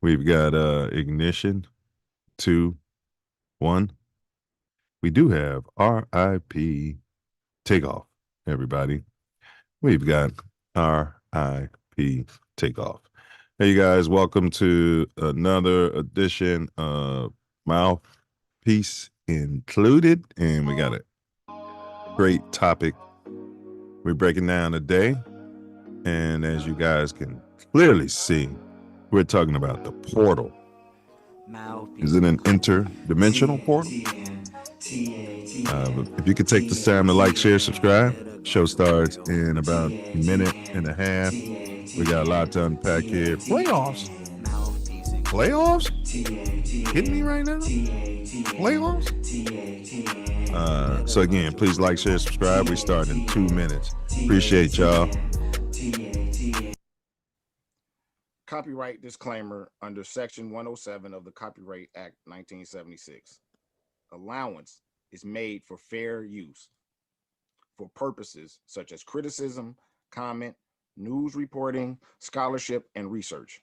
We've got ignition, 2, 1. We do have RIP takeoff, everybody. We've got RIP takeoff. Hey, you guys, welcome to another edition of Mouthpiece Included. And we got a great topic we're breaking down today. And as you guys can clearly see, we're talking about the portal. Is it an interdimensional portal? If you could take this time to like, share, subscribe. Show starts in about a minute and a half. We got a lot to unpack here. Playoffs? Hitting me right now? Playoffs? So again, please like, share, subscribe. We start in 2 minutes. Appreciate y'all. Copyright disclaimer under Section 107 of the Copyright Act 1976. Allowance is made for fair use for purposes such as criticism, comment, news reporting, scholarship, and research.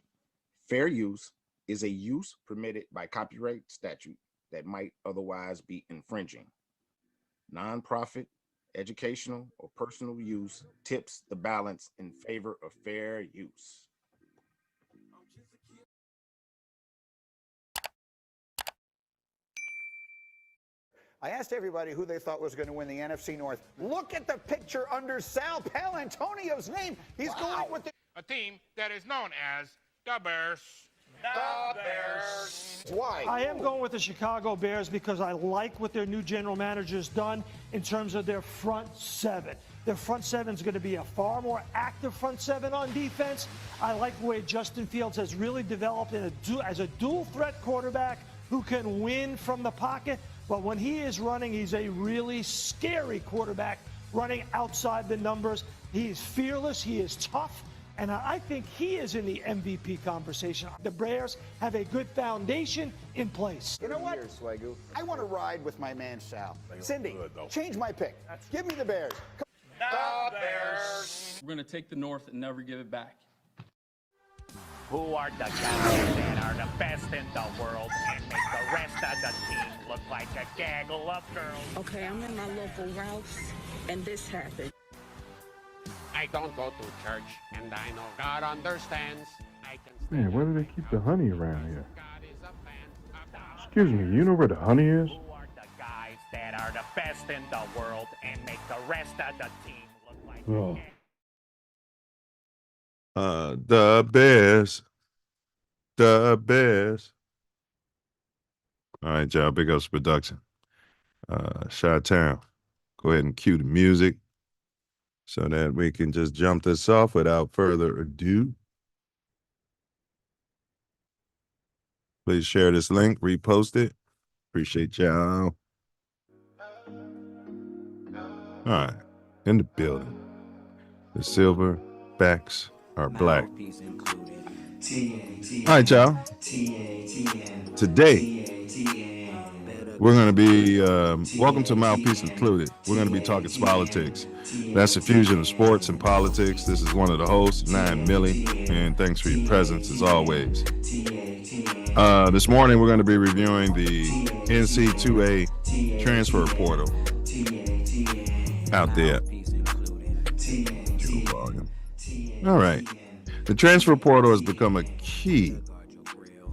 Fair use is a use permitted by copyright statute that might otherwise be infringing. Nonprofit, educational, or personal use tips the balance in favor of fair use. I asked everybody who they thought was going to win the NFC North. Look at the picture under Sal Paolantonio's name. He's going with a team that is known as the Bears. The Bears. Why? I am going with the Chicago Bears because I like what their new general manager's done in terms of their front seven. Their front seven is going to be a far more active front seven on defense. I like the way Justin Fields has really developed as a dual threat quarterback who can win from the pocket. But when he is running, he's a really scary quarterback running outside the numbers. He is fearless. He is tough. And I think he is in the MVP conversation. The Bears have a good foundation in place. You know what? I want to ride with my man Sal. Cindy, change my pick. Give me the Bears. The Bears. We're going to take the North and never give it back. Who are the guys that are the best in the world and make the rest of the team look like a gaggle of girls? Okay, I'm in my local Ralph's, and this happened. I don't go to church, and I know God understands. I can Man, where do they keep the honey around here? God is a fan of the Excuse me, you know where the honey is? Who are the guys that are the best in the world and make the rest of the team look like a Oh. gaggle? The Bears. All right, y'all, big ups production. Chi-Town, go ahead and cue the music so that we can just jump this off without further ado. Please share this link, repost it. Appreciate y'all. All right, in the building. The Silver Backs are black. All right, y'all. Today, we're going to be, welcome to Mouthpiece Included. We're going to be talking politics. That's the fusion of sports and politics. This is one of the hosts, 9 Millie, and thanks for your presence as always. This morning, we're going to be reviewing the NCAA transfer portal out there. All right. The transfer portal has become a key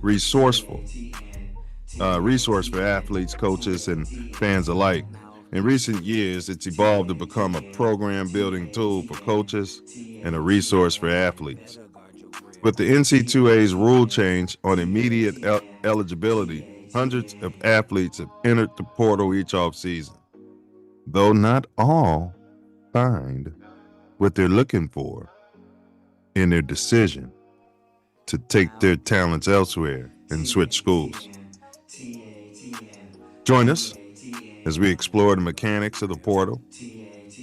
resource for athletes, coaches, and fans alike. In recent years, it's evolved to become a program-building tool for coaches and a resource for athletes. With the NCAA's rule change on immediate eligibility, hundreds of athletes have entered the portal each offseason. Though not all find what they're looking for in their decision to take their talents elsewhere and switch schools. Join us as we explore the mechanics of the portal,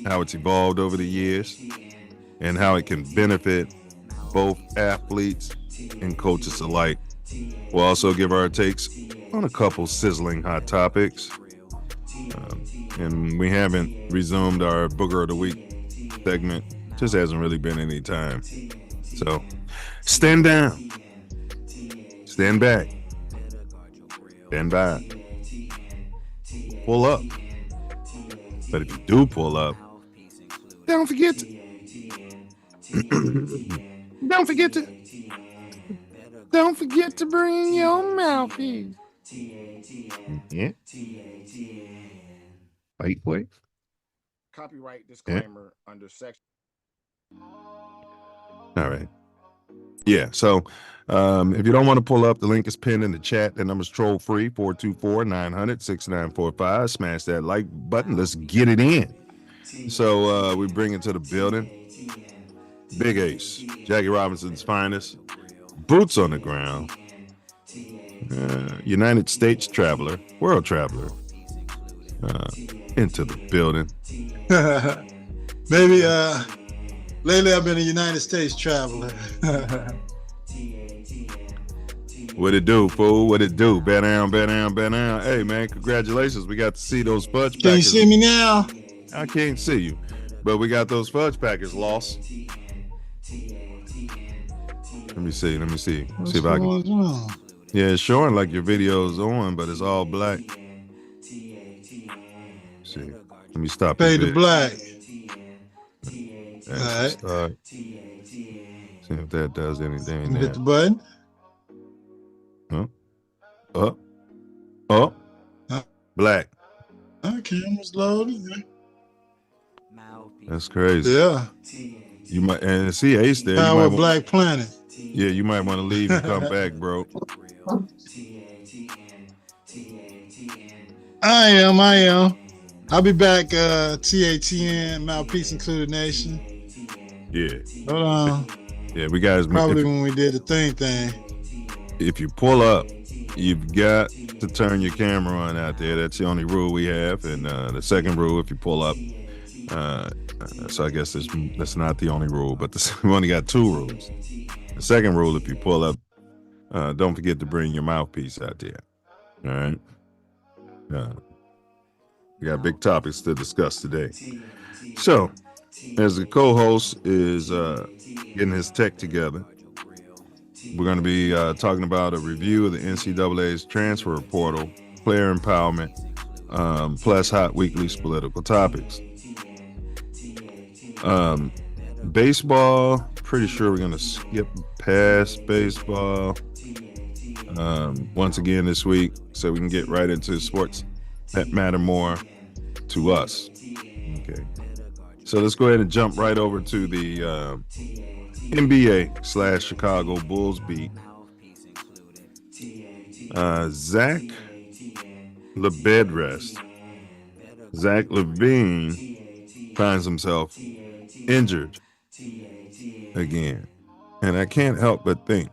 how it's evolved over the years, and how it can benefit both athletes and coaches alike. We'll also give our takes on a couple sizzling hot topics. And we haven't resumed our Booger of the Week segment. Just hasn't really been any time. So stand down. Stand back. Stand by. Pull up. But if you do pull up, don't forget to don't forget to bring your mouthpiece. Yeah. Wait. Copyright disclaimer under section. All right. Yeah. So if you don't want to pull up, the link is pinned in the chat. The number's troll free 424-900-6945. Smash that like button. Let's get it in. So we bring it to the building. Big Ace, Jackie Robinson's finest, boots on the ground, United States traveler, world traveler, into the building. Maybe lately I've been a United States traveler. What it do, fool? What it do? Bet down. Hey, man, congratulations. We got to see those fudge packers. Can you see me now? I can't see you, but we got those fudge packers lost. Let me see. See if I can. Yeah, it's showing like your video's on, but it's all black. See, let me stop. Fade to black. All right. See if that does anything. Hit the button. Up. Black. Camera's loaded. That's crazy. Yeah. You might and see Ace there. Power Black Planet. Yeah, you might want to leave and come back, bro. I am. I'll be back. TATN, Mouthpiece Included Nation. Yeah. Hold on. Yeah, we guys. Probably when we did the thing. If you pull up, you've got to turn your camera on out there. That's the only rule we have. And the second rule, if you pull up, so I guess that's not the only rule, but we only got two rules. The second rule, if you pull up, don't forget to bring your mouthpiece out there. All right. We got big topics to discuss today. So, as the co-host is getting his tech together, we're going to be talking about a review of the NCAA's transfer portal, player empowerment, plus hot weekly political topics. Baseball, pretty sure we're going to skip past baseball once again this week so we can get right into sports that matter more to us. Okay. So let's go ahead and jump right over to the NBA / Chicago Bulls beat. Zach LaVine finds himself injured again. And I can't help but think,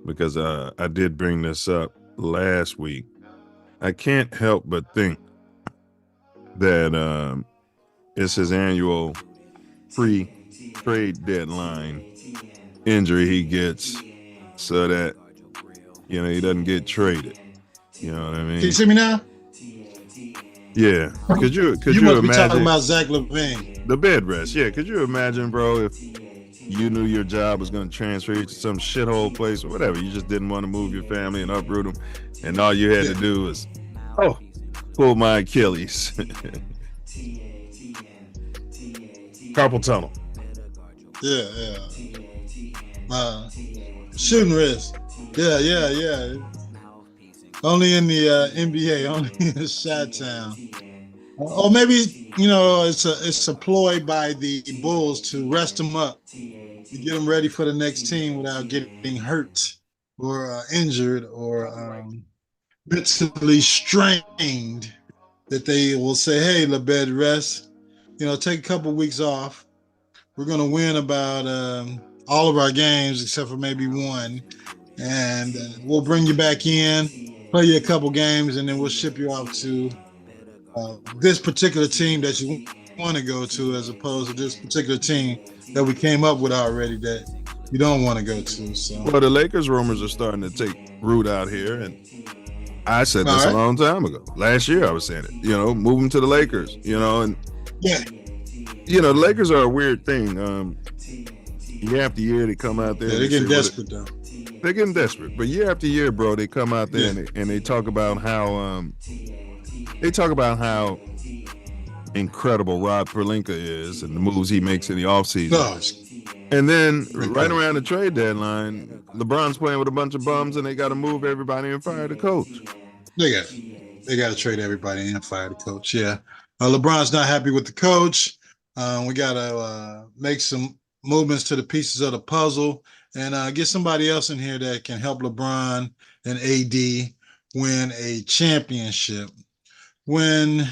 because I did bring this up last week, I can't help but think that it's his annual pre-trade deadline injury he gets so that, he doesn't get traded. You know what I mean? Can you see me now? Yeah. Could you must imagine? be talking about Zach LaVine. The bed rest. Yeah. Could you imagine, bro, if you knew your job was going to transfer you to some shithole place or whatever, you just didn't want to move your family and uproot them, and all you had to do was, pull my Achilles. Carpal tunnel. Yeah. Shooting wrist. Yeah. Only in the NBA, only in Chi-Town. Or maybe, it's a ploy by the Bulls to rest them up, to get them ready for the next team without getting hurt or injured or mentally strained, that they will say, hey, LeBed, rest. Take a couple weeks off. We're going to win about all of our games except for maybe one. And we'll bring you back in, play you a couple games, and then we'll ship you off to this particular team that you want to go to, as opposed to this particular team that we came up with already that you don't want to go to. So, well, the Lakers rumors are starting to take root out here, and I said this a long time ago. Last year I was saying it, move them to the Lakers, and the Lakers are a weird thing. Year after year they come out there. Yeah, they're getting desperate though. They're getting desperate. But year after year, bro, they come out there and they talk about how incredible Rob Pelinka is and the moves he makes in the offseason. No, And then right around the trade deadline, LeBron's playing with a bunch of bums and they got to move everybody and fire the coach. they got to trade everybody and fire the coach. Yeah. LeBron's not happy with the coach. We got to make some movements to the pieces of the puzzle and get somebody else in here that can help LeBron and AD win a championship. When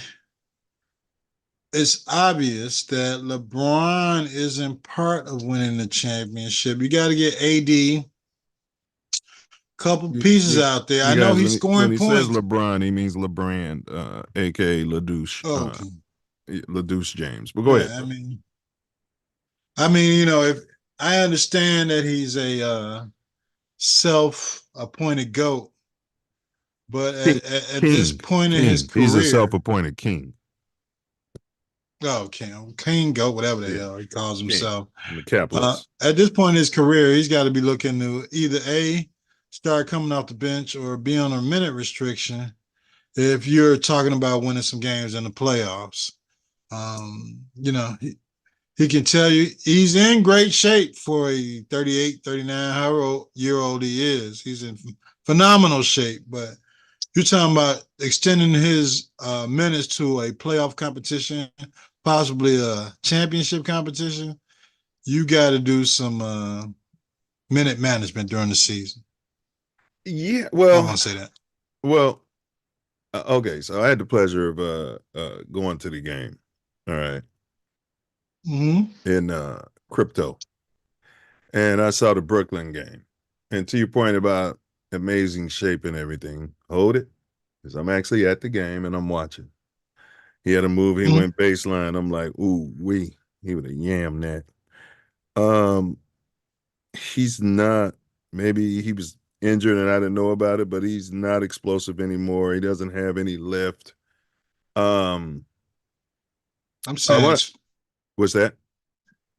it's obvious that LeBron isn't part of winning the championship, you got to get AD a couple pieces out there. I know he's scoring points. When he says LeBron, he means LeBrand, a.k.a. LaDouche. Okay. LaDouche James. But go ahead. I mean, you know, if I understand that he's a self-appointed GOAT, but at this point in his career, he's a self-appointed king. Oh, King GOAT, whatever the hell he calls himself. The at this point in his career, he's got to be looking to either A, start coming off the bench or be on a minute restriction if you're talking about winning some games in the playoffs. You know, he can tell you he's in great shape for a 38, 39 year old he is. He's in phenomenal shape, but you're talking about extending his minutes to a playoff competition, possibly a championship competition. You got to do some minute management during the season. Yeah, well, I want to say that. Well, okay, so I had the pleasure of going to the game. All right. In crypto. And I saw the Brooklyn game. And to your point about amazing shape and everything, hold it, because I'm actually at the game and I'm watching. He had a move, he went baseline. I'm like, ooh, he would have yammed that. He's not, maybe he was injured and I didn't know about it, but he's not explosive anymore. He doesn't have any lift. I'm saying what's that?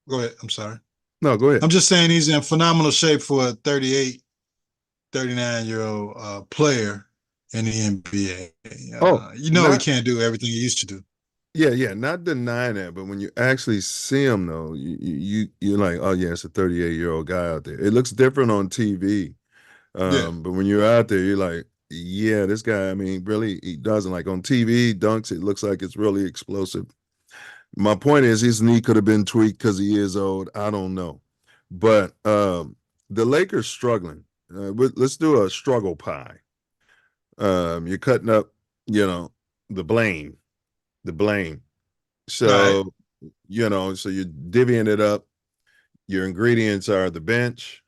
Go ahead. I'm sorry. No, go ahead. I'm just saying he's in phenomenal shape for a 38, 39-year-old player in the NBA. He can't do everything he used to do. Yeah, not denying that, but when you actually see him, though, you're like, oh yeah, it's a 38-year-old guy out there. It looks different on TV, but when you're out there, you're like, yeah, this guy. I mean, really, he doesn't like on TV dunks. It looks like it's really explosive. My point is, his knee could have been tweaked because he is old. I don't know, but the Lakers struggling. Let's do a struggle pie. You're cutting up, the blame. So, right. So you're divvying it up. Your ingredients are the bench,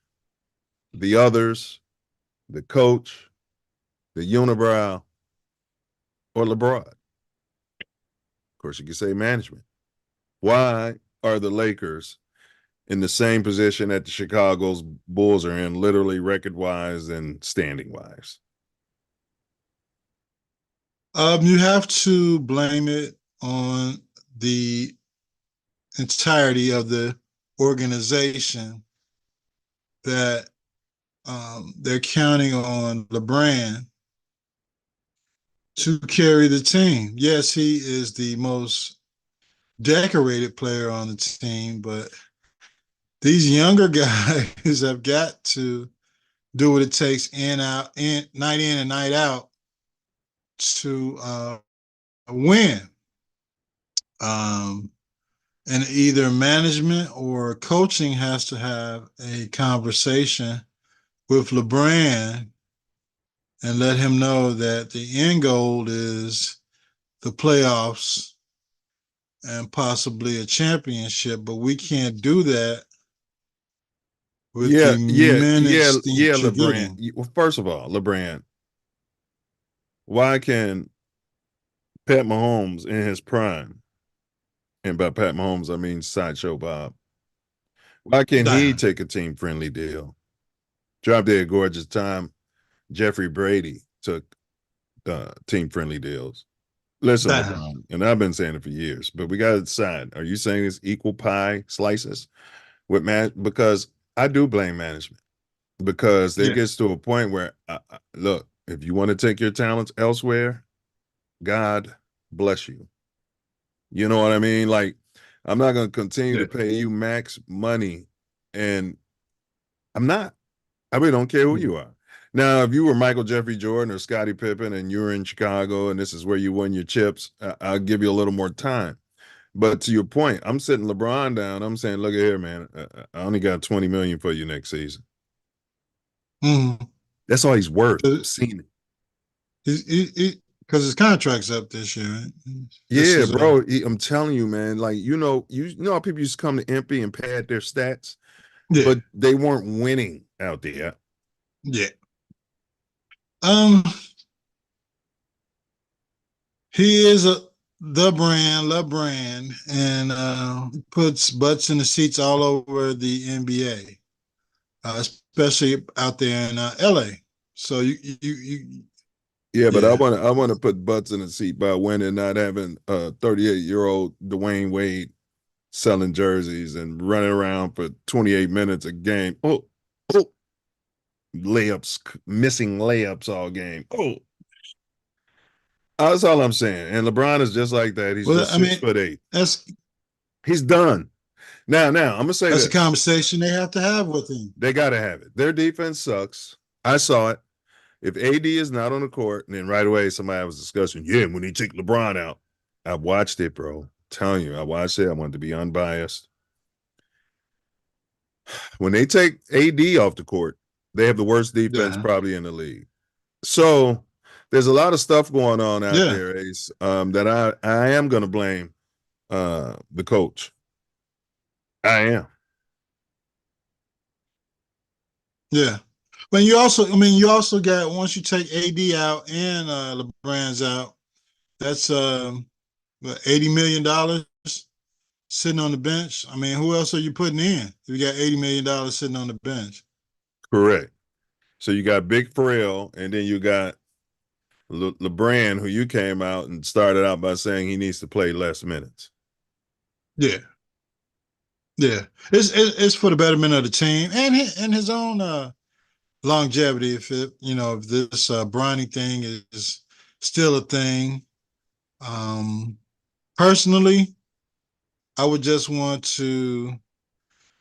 the others, the coach, the unibrow, or LeBron. Of course, you could say management. Why are the Lakers in the same position that the Chicago Bulls are in, literally record-wise and standing-wise? You have to blame it on the entirety of the organization that they're counting on LeBron to carry the team. Yes, he is the most decorated player on the team, but these younger guys have got to do what it takes night in and night out to win. And either management or coaching has to have a conversation with LeBron and let him know that the end goal is the playoffs and possibly a championship, but we can't do that with the minutes LeBron. Well, first of all, LeBron, why can Pat Mahomes in his prime, and by Pat Mahomes, I mean Sideshow Bob, why can't he take a team-friendly deal? Drop Dead Gorgeous time, Jeffrey Brady took team-friendly deals. Listen, LeBron, and I've been saying it for years, but we got to decide, are you saying it's equal pie slices with because I do blame management. because it Yeah. gets to a point where, look, if you want to take your talents elsewhere, God bless you. You know what I mean? Like, I'm not going to continue to Yeah. pay you max money, and I'm not. I really don't care who you are. Now, if you were Michael Jeffrey Jordan or Scottie Pippen and you're in Chicago and this is where you win your chips, I'll give you a little more time. But to your point, I'm sitting LeBron down. I'm saying, look at here, man. I only got 20 million for you next season. Mm-hmm. That's all he's worth. I've seen it. Because his contract's up this year. Right? Yeah, bro. I'm telling you, man. Like, you know how people used to come to Impy and pad their stats, but they weren't winning out there. Yeah. He is the brand, and puts butts in the seats all over the NBA, especially out there in LA. So yeah, but I want to put butts in the seat by winning, not having a 38-year-old Dwayne Wade selling jerseys and running around for 28 minutes a game. Oh, layups, missing layups all game. Oh. That's all I'm saying. And LeBron is just like that. He's just 6'8". He's done. Now I'm gonna say that's this. a conversation they have to have with him. They gotta have it. Their defense sucks. I saw it. If AD is not on the court, and then right away somebody was discussing, yeah, when he took LeBron out. I watched it, bro. I'm telling you, I watched it. I wanted to be unbiased. When they take AD off the court, they have the worst defense probably in the league. So there's a lot of stuff going on out there, Ace, that I am going to blame the coach. I am. Yeah. But you also got, once you take AD out and LeBron's out, that's $80 million sitting on the bench. I mean, who else are you putting in? You got $80 million sitting on the bench. Correct. So you got Big Pharrell, and then you got LeBron, who you came out and started out by saying he needs to play less minutes. Yeah. It's for the betterment of the team and his own longevity. If this Bronny thing is still a thing, personally, I would just want to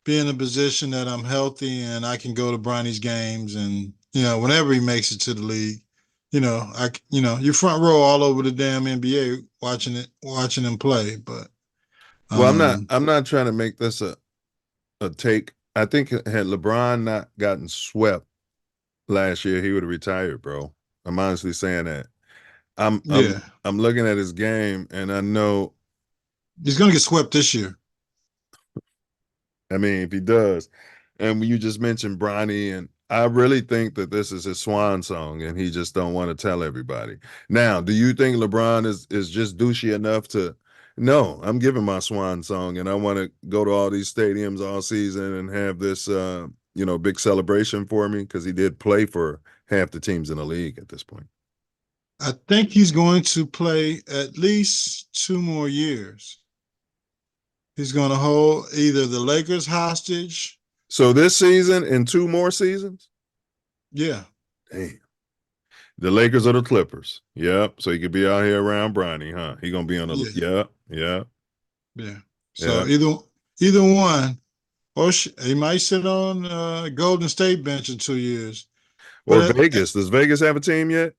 be in a position that I'm healthy and I can go to Bronny's games, and whenever he makes it to the league, you're front row all over the damn NBA watching him play. But well, I'm not trying to make this a take. I think had LeBron not gotten swept last year, he would have retired, bro. I'm honestly saying that. I'm looking at his game, and I know he's gonna get swept this year. I mean, if he does, and when you just mentioned Bronny, and I really think that this is his swan song, and he just don't want to tell everybody. Now, do you think LeBron is just douchey enough to? No, I'm giving my swan song, and I want to go to all these stadiums all season and have this, big celebration for me, because he did play for half the teams in the league at this point. I think he's going to play at least 2 more years. He's going to hold either the Lakers hostage. So this season and 2 more seasons? Yeah. Damn. The Lakers or the Clippers. Yep. So he could be out here around Bronny, huh? He gonna be on the Yeah. So either one, or he might sit on Golden State bench in 2 years. Or Vegas. Does Vegas have a team yet?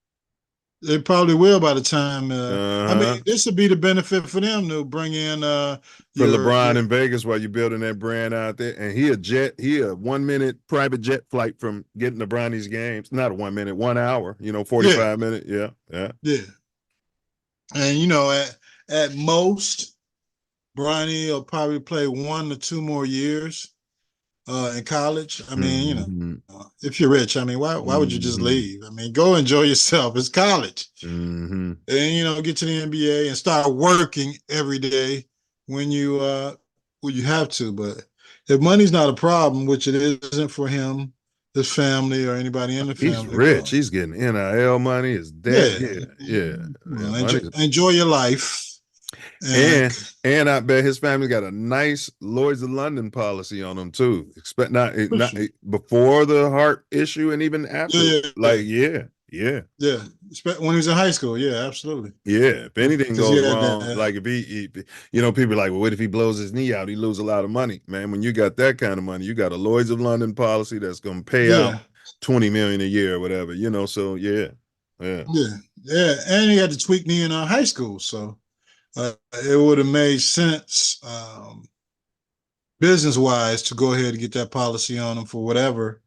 They probably will by the time. I mean, this would be the benefit for them to bring in for LeBron in Vegas while you're building that brand out there. And he a 1 minute private jet flight from getting to Bronny's games. Not a 1 minute, 1 hour. 45 minutes. Yeah. And at most, Bronny will probably play 1 to 2 more years in college. I mean, if you're rich, I mean, why would you just leave? I mean, go enjoy yourself. It's college. And, get to the NBA and start working every day when you have to. But if money's not a problem, which it isn't for him, his family, or anybody in the family. He's rich. Well, he's getting NIL money. His dad. Yeah. Enjoy your life. And I bet his family got a nice Lloyd's of London policy on them too. Expect not before the heart issue and even after. Yeah. When he was in high school, yeah, absolutely. Yeah, if anything goes wrong, that. like if he people are like, well, what if he blows his knee out? He lose a lot of money, man. When you got that kind of money, you got a Lloyd's of London policy that's going to pay out $20 million a year or whatever, So yeah. And he had to tweak knee in high school, so it would have made sense business wise to go ahead and get that policy on him for whatever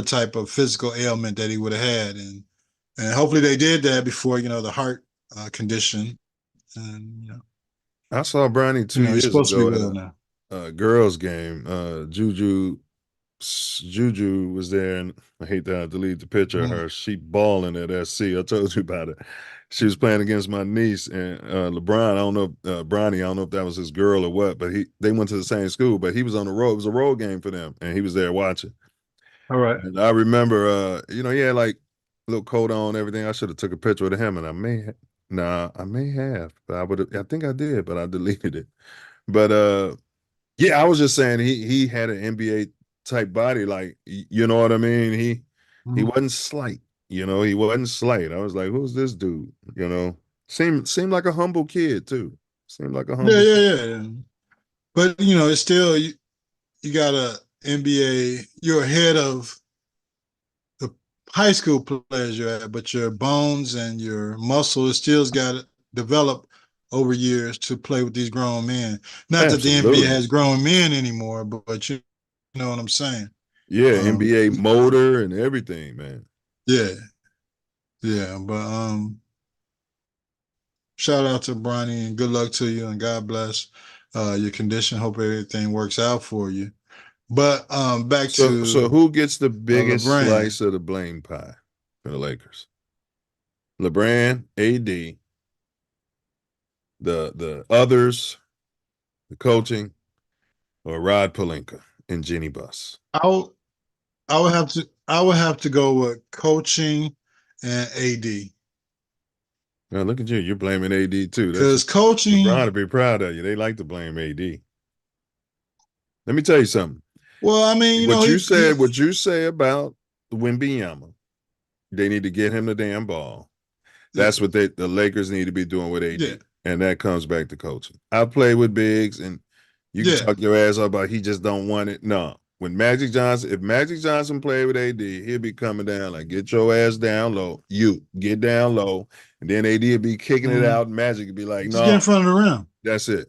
type of physical ailment that he would have had, and hopefully they did that before the heart condition. And I saw Bronny 2 years ago at a girls game. Juju was there, and I hate that I delete the picture of her. She balling at SC. I told you about it. She was playing against my niece and LeBron. I don't know Bronny. I don't know if that was his girl or what, but they went to the same school. But he was on the road. It was a road game for them, and he was there watching. All right. And I remember, he had like a little coat on, everything. I should have took a picture with him, and I may have, but I think I did, but I deleted it. But I was just saying he had an NBA type body, like, you know what I mean? He wasn't slight, he wasn't slight. I was like, who's this dude? Seemed like a humble kid too. Seemed like a humble kid. But it's still you got a NBA, you're ahead of the high school players you're at, but your bones and your muscle still's got to develop over years to play with these grown men. Not that the NBA has grown men anymore, but you know what I'm saying? Yeah, NBA motor and everything, man. Yeah. But shout out to Bronny and good luck to you and God bless your condition. Hope everything works out for you. But back to so who gets the biggest slice of the blame pie for the Lakers? LeBron, AD, the others, the coaching, or Rod Pelinka and Jenny Buss? I would have to go with coaching and AD. Now look at you. You're blaming AD too. Because coaching, LeBron to be proud of you. They like to blame AD. Let me tell you something. Well, I mean, what you say about Wembanyama, they need to get him the damn ball. That's what the Lakers need to be doing with AD. And that comes back to coaching. I play with bigs, and you can talk your ass up about he just don't want it. No. If Magic Johnson played with AD, he'll be coming down like, get your ass down low. You get down low. And then AD will be kicking it out. And Magic will be like, no. Get in front of the rim. That's it.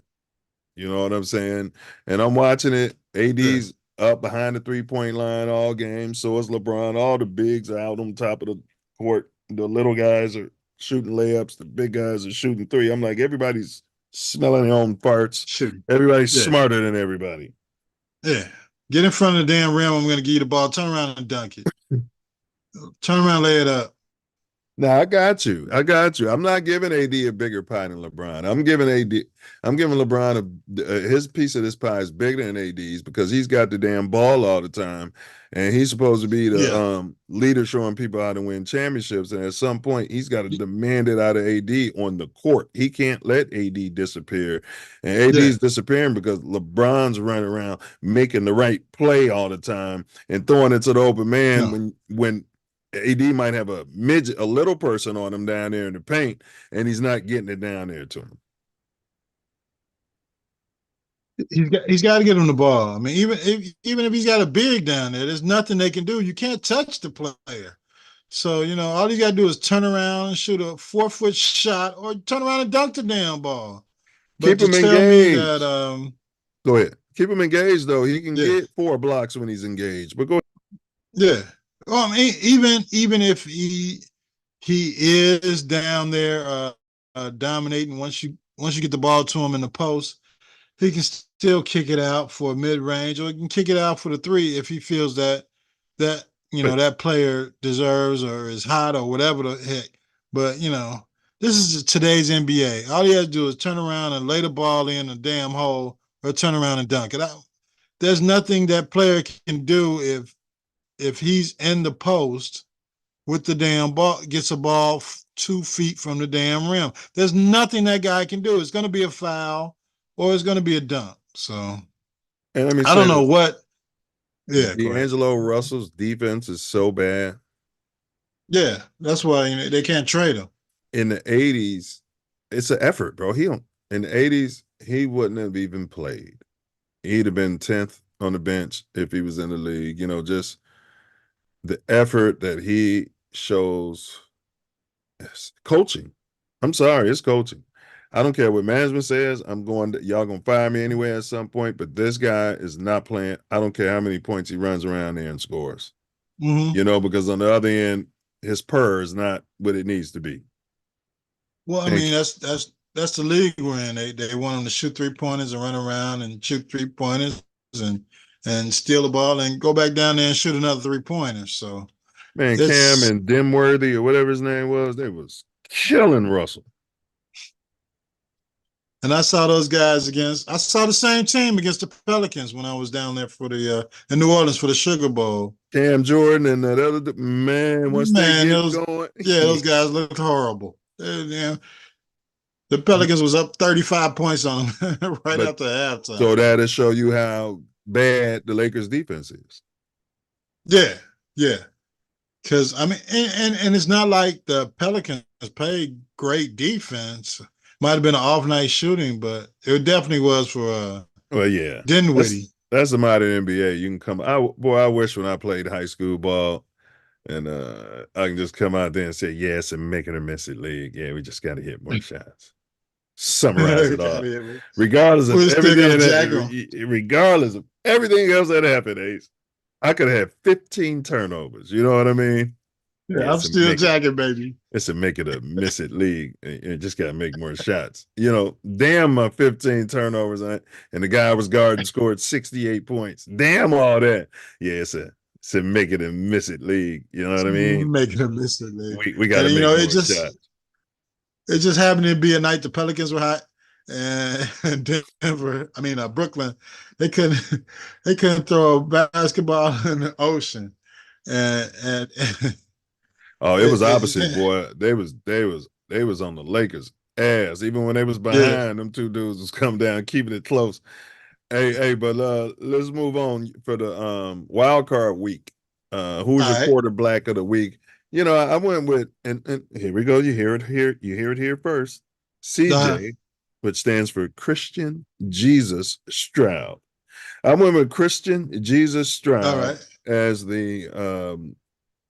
You know what I'm saying? And I'm watching it. AD's up behind the three-point line all game. So is LeBron. All the bigs are out on top of the court. The little guys are shooting layups. The big guys are shooting three. I'm like, everybody's smelling their own farts. Everybody's smarter than everybody. Yeah. Get in front of the damn rim. I'm going to give you the ball. Turn around and dunk it. Turn around, lay it up. Now I got you. I'm not giving AD a bigger pie than LeBron. I'm giving LeBron his piece of this pie is bigger than AD's because he's got the damn ball all the time, and he's supposed to be the leader showing people how to win championships. And at some point, he's got to demand it out of AD on the court. He can't let AD disappear, and AD's disappearing because LeBron's running around making the right play all the time and throwing it to the open man when AD might have a little person on him down there in the paint, and he's not getting it down there to him. He's got to get him the ball. I mean, even if he's got a big down there, there's nothing they can do. You can't touch the player. So, all you got to do is turn around and shoot a 4-foot shot or turn around and dunk the damn ball. Keep him engaged. Go ahead. Keep him engaged, though. He can get 4 blocks when he's engaged. But go ahead. Yeah. Well, I mean, even if he is down there dominating, once you get the ball to him in the post, he can still kick it out for a mid-range, or he can kick it out for the 3 if he feels that that player deserves or is hot or whatever the heck. But this is today's NBA. All he has to do is turn around and lay the ball in a damn hole, or turn around and dunk it out. There's nothing that player can do if he's in the post with the damn ball, gets a ball 2 feet from the damn rim. There's nothing that guy can do. It's going to be a foul or it's going to be a dunk. So, And let me I say don't know this. what. Yeah, go ahead. D'Angelo Russell's defense is so bad. Yeah, that's why they can't trade him. In the 80s, it's an effort, bro. In the 80s, he wouldn't have even played. He'd have been 10th on the bench if he was in the league. Just the effort that he shows. Coaching. I'm sorry, it's coaching. I don't care what management says. Y'all gonna fire me anyway at some point, but this guy is not playing. I don't care how many points he runs around there and scores. Because on the other end, his purr is not what it needs to be. Well, I mean, that's the league we're in. They want him to shoot 3-pointers and run around and shoot 3-pointers and steal the ball and go back down there and shoot another 3-pointer. So, man, Cam and Dimworthy or whatever his name was, they was killing Russell. And I saw those guys I saw the same team against the Pelicans when I was down there in New Orleans for the Sugar Bowl. Cam Jordan and that other man, once they get going. Yeah, those guys looked horrible. The Pelicans was up 35 points on them after halftime. So that'll show you how bad the Lakers defense is. Yeah. Because, I mean, and it's not like the Pelicans played great defense. Might have been an off night shooting, but it definitely was for Dinwiddie. That's the modern NBA. You can come. I wish when I played high school ball, and I can just come out there and say, yes, and make it or miss it league. Yeah, we just got to hit more shots. Summarize it all. Regardless of everything else that happened, Ace, I could have 15 turnovers. You know what I mean? Yeah, I'm still jacking, baby. It's a make it or miss it league. You just got to make more shots. Damn my 15 turnovers, and the guy I was guarding scored 68 points. Damn all that. Yeah, it's a make it or miss it league. You know what I mean? Make it or miss it league. We got to make more shots. It just happened to be a night the Pelicans were hot, and Denver. I mean, Brooklyn. They couldn't throw a basketball in the ocean, and oh, it was opposite, boy. They was on the Lakers' ass. Even when they was behind, them two dudes was coming down, keeping it close. Hey, but let's move on for the wild card week. Who's your quarterback of the week? I went with and here we go. You hear it here first. CJ, which stands for Christian Jesus Stroud. I went with Christian Jesus Stroud as the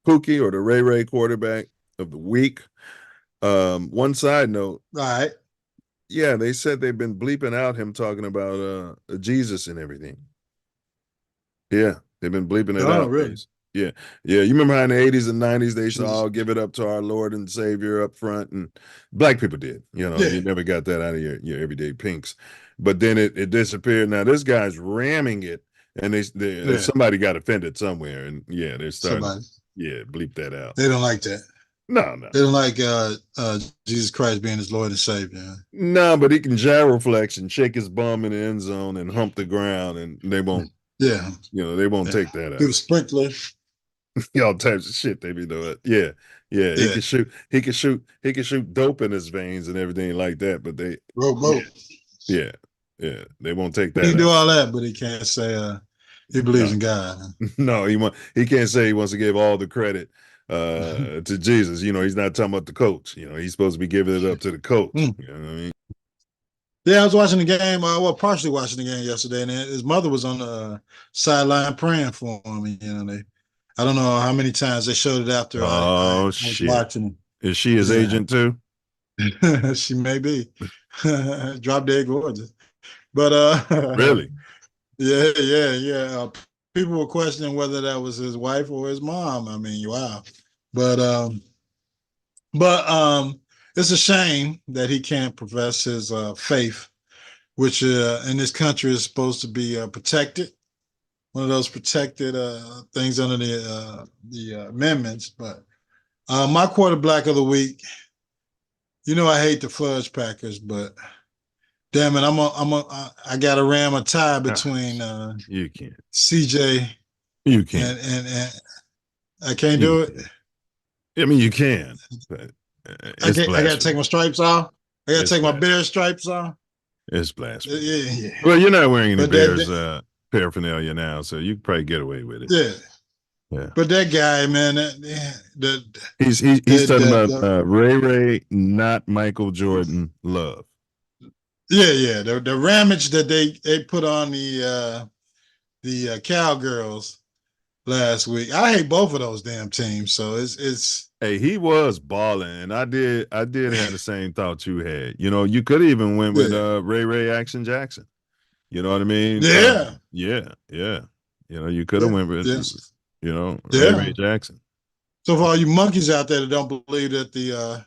Pookie or the Ray quarterback of the week. One side note. Right. Yeah, they said they've been bleeping out him talking about Jesus and everything. Yeah, they've been bleeping it out. Really? Yeah. You remember how in the 80s and 90s they used to all give it up to our Lord and Savior up front, and black people did. You never got that out of your everyday pinks. But then it disappeared. Now this guy's ramming it, and somebody got offended somewhere, and they're starting. Bleep that out. They don't like that. No. They don't like Jesus Christ being his Lord and Savior. No, but he can gyroflex and shake his bum in the end zone and hump the ground, and they won't. Yeah. They won't take that out. Do the sprinkler. All types of shit they be doing. Yeah. He can shoot dope in his veins and everything like that. But they Yeah. They won't take that. He can do all that, but he can't say he believes in God. No, he can't say he wants to give all the credit to Jesus. He's not talking about the coach. He's supposed to be giving it up to the coach. You know what I mean? Yeah, I was watching the game. Partially watching the game yesterday, and his mother was on the sideline praying for him. I don't know how many times they showed it after. I was watching. Is she his agent too? She may be. Drop dead gorgeous, but really, yeah. People were questioning whether that was his wife or his mom. I mean, wow, but it's a shame that he can't profess his faith, which in this country is supposed to be protected. One of those protected things under the amendments. But my quarterback of the week, I hate the Fudge Packers, but damn it, I got to ram a tie between you can't CJ. You can't and I can't do it. I mean, you can. But I It's got to blasphemy. take my stripes off. I got to It's take my blasphemy. Bears stripes off. It's blasphemy. Yeah. Well, you're not wearing any But Bears paraphernalia now, so you can probably get away with it. Yeah. Yeah. But that guy, man, he's talking about Ray, not Michael Jordan love. Yeah. The ramage that they put on the Cowgirls last week. I hate both of those damn teams. So it's Hey, he was balling, and I did have the same thought you had. You know, you could have even went with Ray Action Jackson. You know what I mean? Yeah. Yeah. You know, you could have went with Yeah. Ray Jackson. So for all you monkeys out there that don't believe that the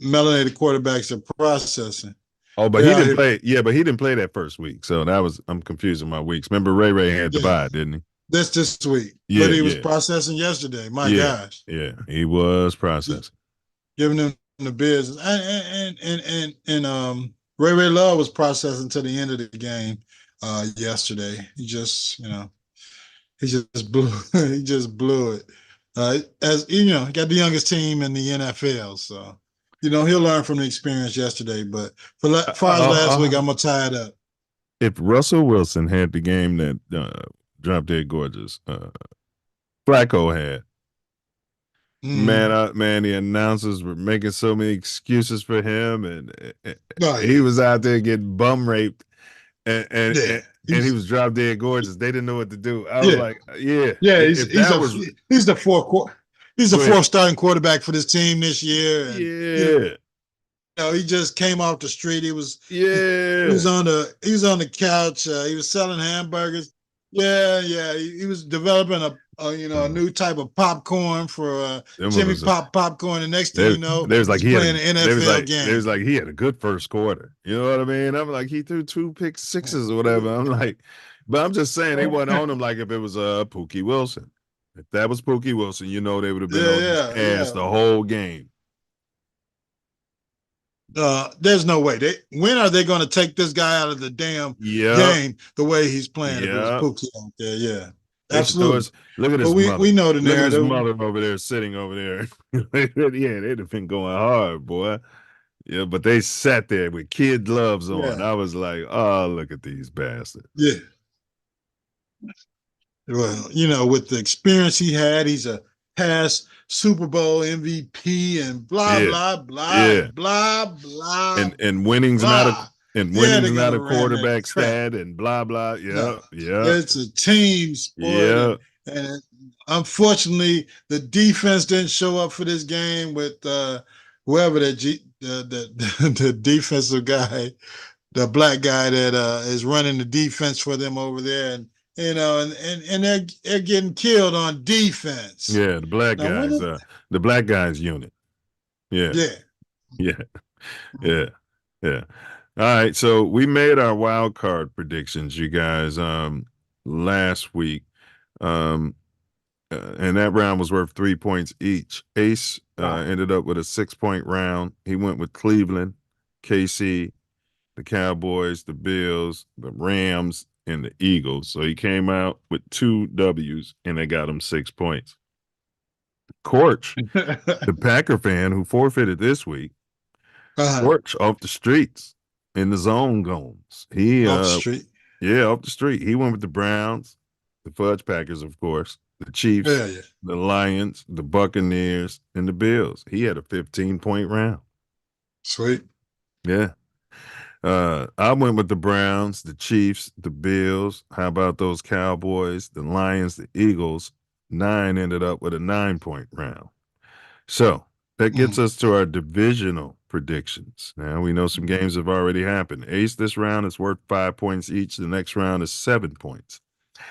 melanated quarterbacks are processing. Oh, but he didn't play. Yeah, but he didn't play that first week. So I'm confusing my weeks. Remember, Ray had the bye, didn't he? That's this week. Yeah, but he was processing yesterday. My gosh. Yeah, he was processing. Giving him the business. And Ray Love was processing to the end of the game yesterday. He just blew it. As you know, he got the youngest team in the NFL, so he'll learn from the experience yesterday. But for far as last week, I'm gonna tie it up. If Russell Wilson had the game that Drop Dead Gorgeous Flacco had, man, the announcers were making so many excuses for him, and he was out there getting bum raped, and he was Drop Dead Gorgeous. They didn't know what to do. I was like, he's the fourth starting quarterback for this team this year. And, he just came off the street. He was on the couch. He was selling hamburgers. He was developing a new type of popcorn for Jimmy Popcorn. The next thing you know, there's like he's playing an NFL game. There's like he had a good first quarter. You know what I mean? I'm like, he threw 2 pick sixes or whatever. I'm like, but I'm just saying they wasn't on him like if it was Pookie Wilson. If that was Pookie Wilson, they would have been on his ass the whole game. There's no way. When are they going to take this guy out of the damn game the way he's playing? If it was Pookie out there, absolutely. Look at his mother. We know the narrative. Look at his mother over there sitting over there. They'd have been going hard, boy. Yeah, but they sat there with kid gloves on. I was like, oh, look at these bastards. Yeah. Well, with the experience he had, he's a past Super Bowl MVP and blah blah. And winning's not a quarterback stat and blah blah. Yeah. It's a team sport. And unfortunately, the defense didn't show up for this game with whoever the defensive guy, the black guy that is running the defense for them over there, and they're getting killed on defense. Yeah, the black guys unit. Yeah. All right, so we made our wild card predictions, you guys, last week, and that round was worth 3 points each. Ace ended up with a 6-point round. He went with Cleveland, KC, the Cowboys, the Bills, the Rams, and the Eagles. So he came out with 2 W's, and they got him 6 points. Corch, the Packer fan who forfeited this week, Corch off the streets in the zone gones. He off the street. Yeah, off the street. He went with the Browns, the Fudge Packers, of course, the Chiefs, the Lions, the Buccaneers, and the Bills. He had a 15-point round. Sweet. Yeah. I went with the Browns, the Chiefs, the Bills. How about those Cowboys, the Lions, the Eagles? 9 ended up with a 9-point round. So that gets us to our divisional predictions. Now we know some games have already happened. Ace this round is worth 5 points each. The next round is 7 points.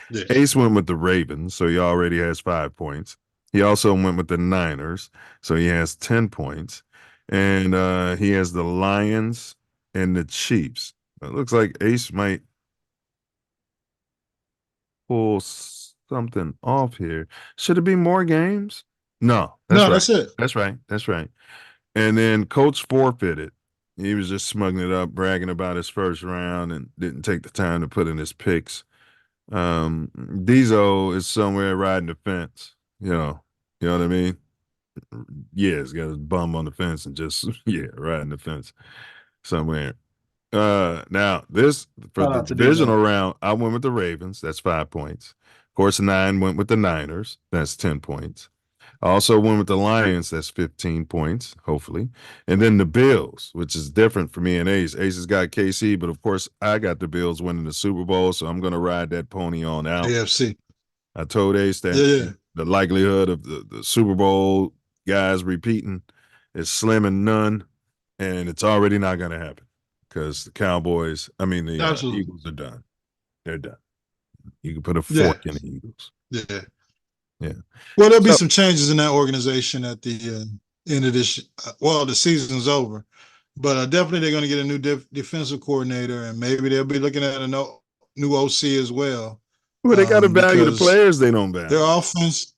Yes. Ace went with the Ravens, so he already has 5 points. He also went with the Niners, so he has 10 points. And he has the Lions and the Chiefs. It looks like Ace might pull something off here. Should it be more games? No, that's it. That's right. And then Coach forfeited. He was just smuggling it up, bragging about his first round, and didn't take the time to put in his picks. Diesel is somewhere riding the fence. You know what I mean? Yeah, he's got his bum on the fence and just riding the fence somewhere. Now this for Shout the out to DJ. divisional round, I went with the Ravens. That's 5 points. Of course, 9 went with the Niners. That's 10 points. I also went with the Lions. That's 15 points, hopefully. And then the Bills, which is different for me and Ace. Ace has got KC, but of course, I got the Bills winning the Super Bowl, so I'm going to ride that pony on out. AFC. I told Ace that the likelihood of the Super Bowl guys repeating is slim and none, and it's already not going to happen because the Eagles are done. They're done. You can put a fork in the Eagles. Yeah. Yeah. Well, there'll be some changes in that organization at the end of this. The season's over, but definitely they're going to get a new defensive coordinator, and maybe they'll be looking at a new OC as well. Well, they got to value the players they don't value. Their offense.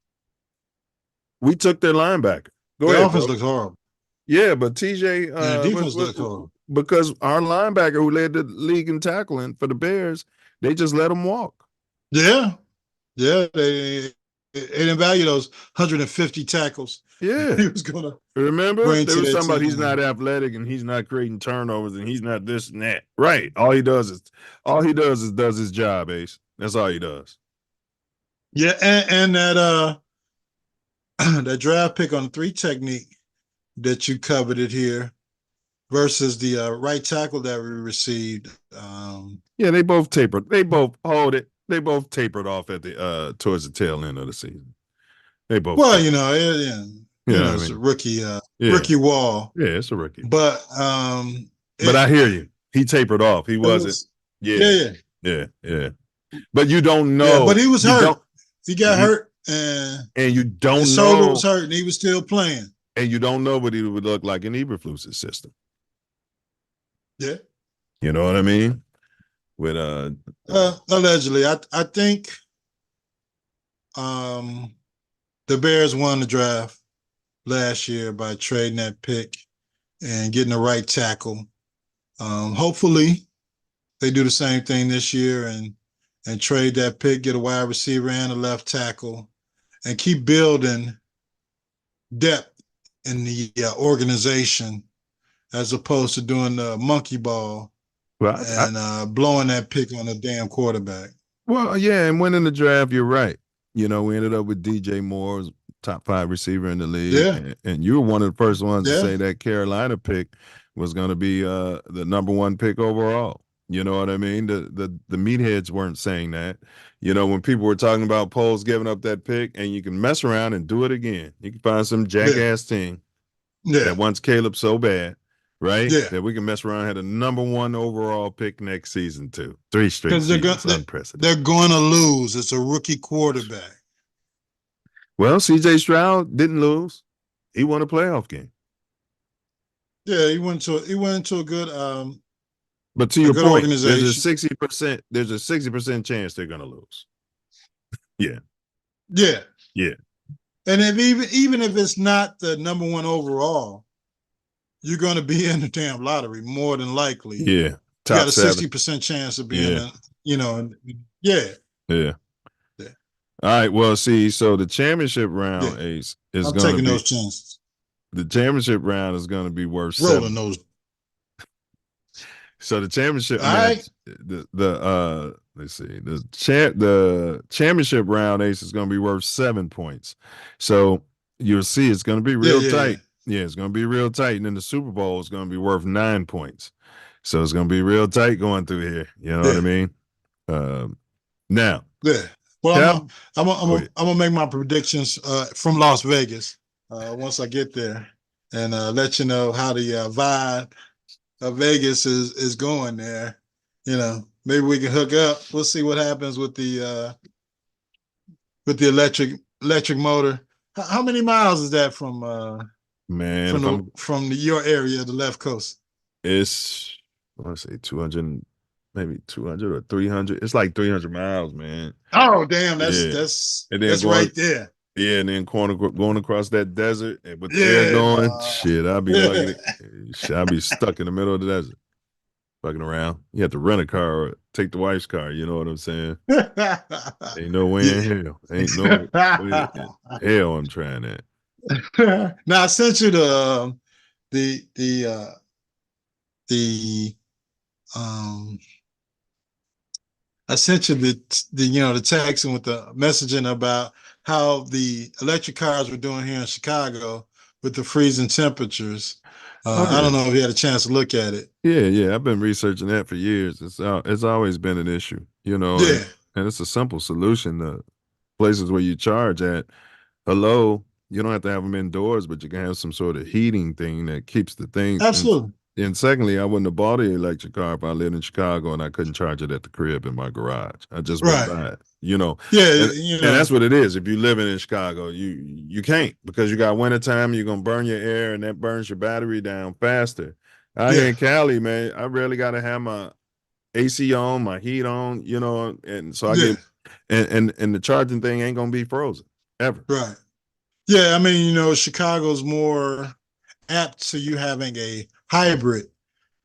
We took their linebacker. Their offense looks horrible. Yeah, but TJ, defense looked horrible because our linebacker who led the league in tackling for the Bears, they just let him walk. Yeah, they didn't value those 150 tackles. Yeah, he was gonna remember there was somebody he's not athletic and he's not creating turnovers and he's not this and that. Right. All he does is does his job, Ace. That's all he does. Yeah, and that that draft pick on the 3 technique that you coveted here versus the right tackle that we received. They both tapered. They both tapered off at the towards the tail end of the season. They both. Well, it's a rookie wall. Yeah, it's a rookie. But but I hear you. He tapered off. He wasn't. Yeah. But you don't know. Yeah, but he was hurt. He got hurt, and you don't his know. His shoulder was hurt, and he was still playing. And you don't know what he would look like in Eberflus's system. Yeah. You know what I mean? With allegedly, I think the Bears won the draft last year by trading that pick and getting the right tackle. Hopefully they do the same thing this year and trade that pick, get a wide receiver and a left tackle, and keep building depth in the organization as opposed to doing the monkey ball and blowing that pick on a damn quarterback. Well, yeah, and winning the draft, you're right. We ended up with DJ Moore, top 5 receiver in the league. Yeah. And you were one of the first ones to say that Carolina pick was going to be the number 1 pick overall. You know what I mean? The meatheads weren't saying that. When people were talking about Poles giving up that pick, and you can mess around and do it again. You can find some jackass team that wants Caleb so bad, right? Yeah. That we can mess around and had a number 1 overall pick next season too. 3 straight seasons, unprecedented. They're going to lose. It's a rookie quarterback. Well, CJ Stroud didn't lose. He won a playoff game. Yeah, he went into a good but to your point, there's a 60% chance they're gonna lose. Yeah. And even if it's not the number 1 overall, you're gonna be in the damn lottery more than likely. Yeah. You got a 60% chance of being Yeah. All right. Well, see, so the championship round, Ace, is I'm going to taking be those chances. The championship round is going to be worth rolling those. So the championship, let's see, the championship round, Ace, is going to be worth 7 points. So you'll see it's going to be real tight. Yeah, it's going to be real tight. And then the Super Bowl is going to be worth 9 points. So it's going to be real tight going through here. You know what I mean? Now. Yeah. Well, I'm gonna make my predictions from Las Vegas once I get there, and let you know how the vibe of Vegas is going there. Maybe we can hook up. We'll see what happens with the electric motor. How many miles is that from your area, the left coast? It's, I want to say 200. Maybe 200 or 300. It's like 300 miles, man. Oh, damn. That's right there. Yeah, and then going across that desert and with the air going, shit, I'll be I'll be stuck in the middle of the desert, fucking around. You have to rent a car or take the wife's car. You know what I'm saying? Ain't no way in hell. Ain't no way in hell I'm trying that. Now I sent you the the um I sent you the text with the messaging about how the electric cars were doing here in Chicago with the freezing temperatures. Oh I yeah. don't know if you had a chance to look at it. Yeah. I've been researching that for years. It's always been an issue, Yeah, and it's a simple solution. The places where you charge at, hello, you don't have to have them indoors, but you can have some sort of heating thing that keeps the thing. absolutely. And secondly, I wouldn't have bought an electric car if I lived in Chicago and I couldn't charge it at the crib in my garage. I just wouldn't Right. buy it, Yeah, and you and know. that's what it is. If you live in Chicago, you can't, because you got wintertime, you're gonna burn your air, and that burns your battery down faster. Out here Yeah, in Cali, man, I rarely gotta have my AC on, my heat on, and so I yeah, get and the charging thing ain't gonna be frozen ever. right. Yeah, I mean, Chicago's more apt to you having a hybrid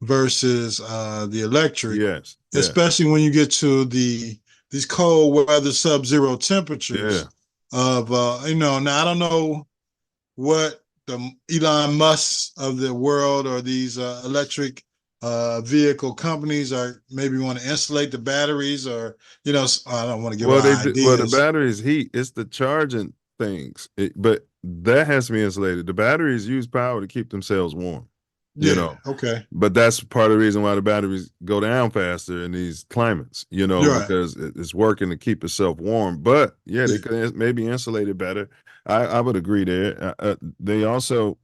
versus the electric, Yes, yeah, especially when you get to these cold weather sub-zero yeah. temperatures of now I don't know what the Elon Musk of the world or these electric vehicle companies are, maybe want to insulate the batteries, or I don't want to give Well, out the ideas. batteries heat. It's the charging things, but that has to be insulated. The batteries use power to keep themselves warm, you Yeah, know. okay. But that's part of the reason why the batteries go down faster in these climates, You're right. because it's working to keep itself warm. But yeah, they Yeah, could maybe insulate it better. I would agree there. They also,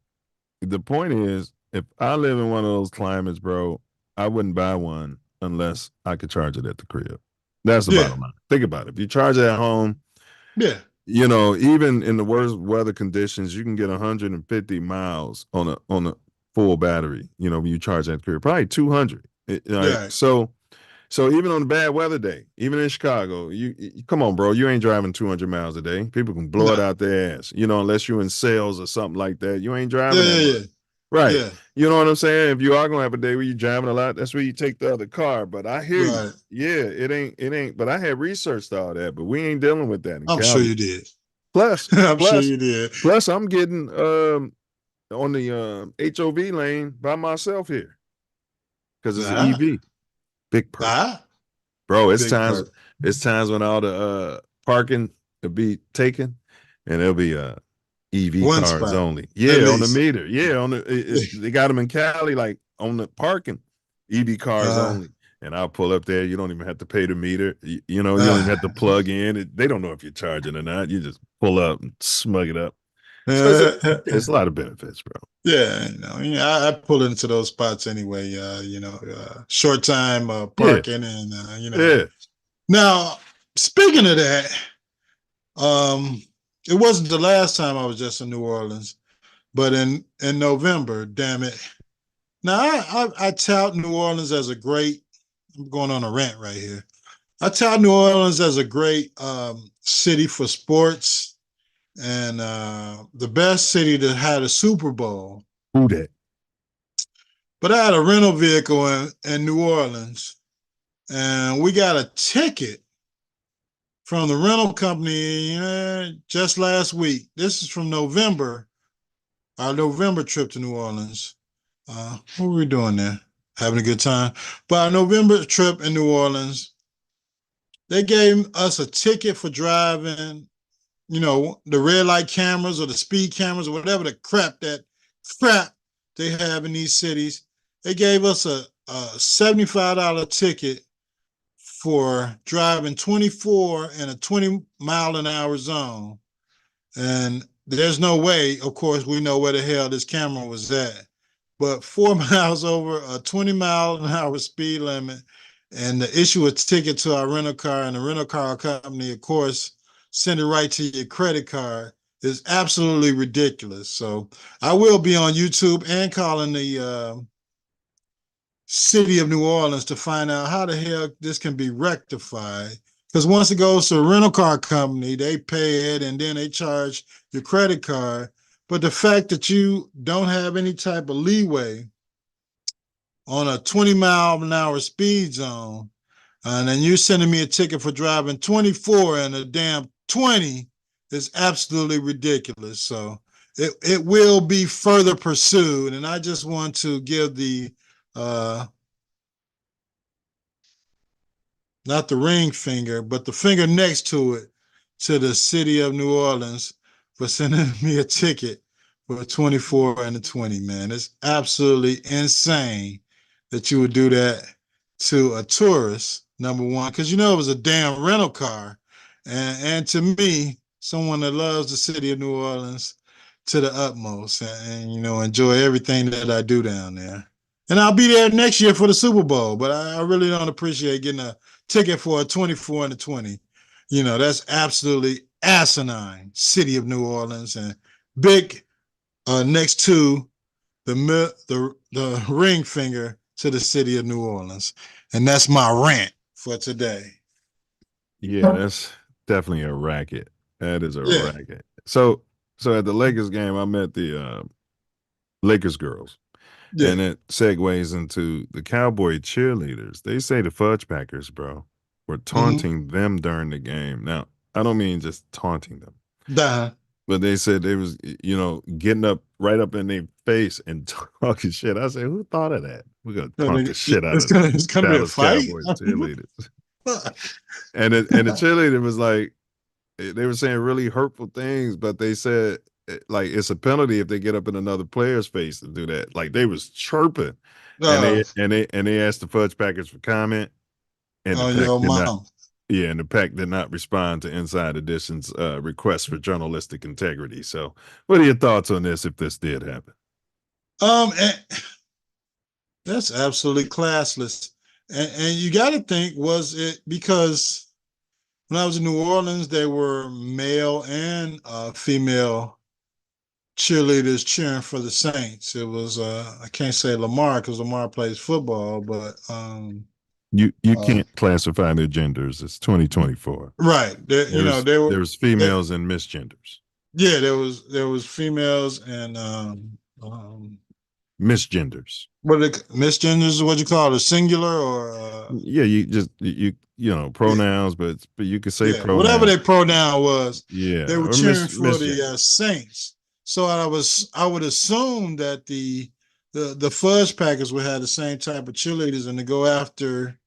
the point is, if I live in one of those climates, bro, I wouldn't buy one unless I could charge it at the crib. That's the yeah, bottom line. Think about it. If you charge it at home, yeah, even in the worst weather conditions, you can get 150 miles on a full battery. When you charge that crib, probably 200. Right? right, So even on a bad weather day, even in Chicago, you come on, bro, you ain't driving 200 miles a day. People can blow no, it out their ass. Unless you're in sales or something like that, you ain't yeah, driving that yeah, much. Right. yeah, You know what I'm saying? If you are gonna have a day where you're driving a lot, that's where you take the other car. But I hear yeah, you. right. Yeah, it ain't. But I had researched all that, but we ain't dealing with that in I'm sure Cali. you did. Plus, I'm sure plus, you did. plus, I'm getting on the HOV lane by myself here because it's an Ah, EV. Big perk, ah, bro. It's big times part. it's times when all the parking will be taken, and there'll be EV One cars spot, only. at Yeah, on the least. meter. Yeah, on they got them in Cali, like on the parking, EV cars Uh, only. And I'll pull up there. You don't even have to pay the meter. You don't even have to uh, plug in. They don't know if you're charging or not. You just pull up and smug it up. So it's a lot of benefits, bro. yeah, I pull into those spots anyway. Short time Yeah, parking, and yeah. Now, speaking of that, um, it wasn't the last time I was just in New Orleans, but in November. Damn it! Now I tout New Orleans as a great. I'm going on a rant right here. I tout New Orleans as a great city for sports, and the best city that had a Super Bowl. Who that? But I had a rental vehicle in New Orleans, and we got a ticket from the rental company just last week. This is from November, our November trip to New Orleans. What were we doing there? Having a good time. But our November trip in New Orleans, they gave us a ticket for driving, the red light cameras or the speed cameras or whatever the crap they have in these cities. They gave us a $75 ticket for driving 24 in a 20-mile-an-hour zone. And there's no way, of course, we know where the hell this camera was at. But 4 miles over a 20-mile-an-hour speed limit, and the issue a ticket to our rental car, and the rental car company, of course, send it right to your credit card, is absolutely ridiculous. So I will be on YouTube and calling the city of New Orleans to find out how the hell this can be rectified. Because once it goes to a rental car company, they pay it and then they charge your credit card. But the fact that you don't have any type of leeway on a 20-mile-an-hour speed zone, and then you're sending me a ticket for driving 24 in a damn 20 is absolutely ridiculous. So it will be further pursued. And I just want to give the not the ring finger, but the finger next to it to the city of New Orleans for sending me a ticket for 24 and a 20, man. It's absolutely insane that you would do that to a tourist, number one, because it was a damn rental car. And to me, someone that loves the city of New Orleans to the utmost and enjoy everything that I do down there. And I'll be there next year for the Super Bowl, but I really don't appreciate getting a ticket for a 24 and a 20. That's absolutely asinine. City of New Orleans and big next to the ring finger to the city of New Orleans. And that's my rant for today. Yeah, that's definitely a racket. That is a racket. So at the Lakers game, I met the Lakers girls. Yeah. And it segues into the Cowboy cheerleaders. They say the Fudge Packers, bro, were taunting them during the game. Now, I don't mean just taunting them. But they said they was, getting up right up in their face and talking shit. I said, who thought of that? We're going to taunt the shit out of it's gonna be a fight? Cowboys cheerleaders. and the cheerleader was like, they were saying really hurtful things, but they said, like, it's a penalty if they get up in another player's face to do that. Like, they was chirping. And they asked the Fudge Packers for comment. And the Pack did not respond to Inside Edition's request for journalistic integrity. So what are your thoughts on this if this did happen? That's absolutely classless. And you got to think, was it because when I was in New Orleans, there were male and female cheerleaders cheering for the Saints. It was I can't say Lamar because Lamar plays football, but you can't classify their genders. It's 2024, right? There was females and misgenders. Yeah, there was females and misgenders. What misgenders is what you call it, a singular or yeah, pronouns, but you could say pronouns. Whatever their pronoun was. Yeah, they were cheering for the Saints. So I would assume that the Fudge Packers would have the same type of cheerleaders, and to go after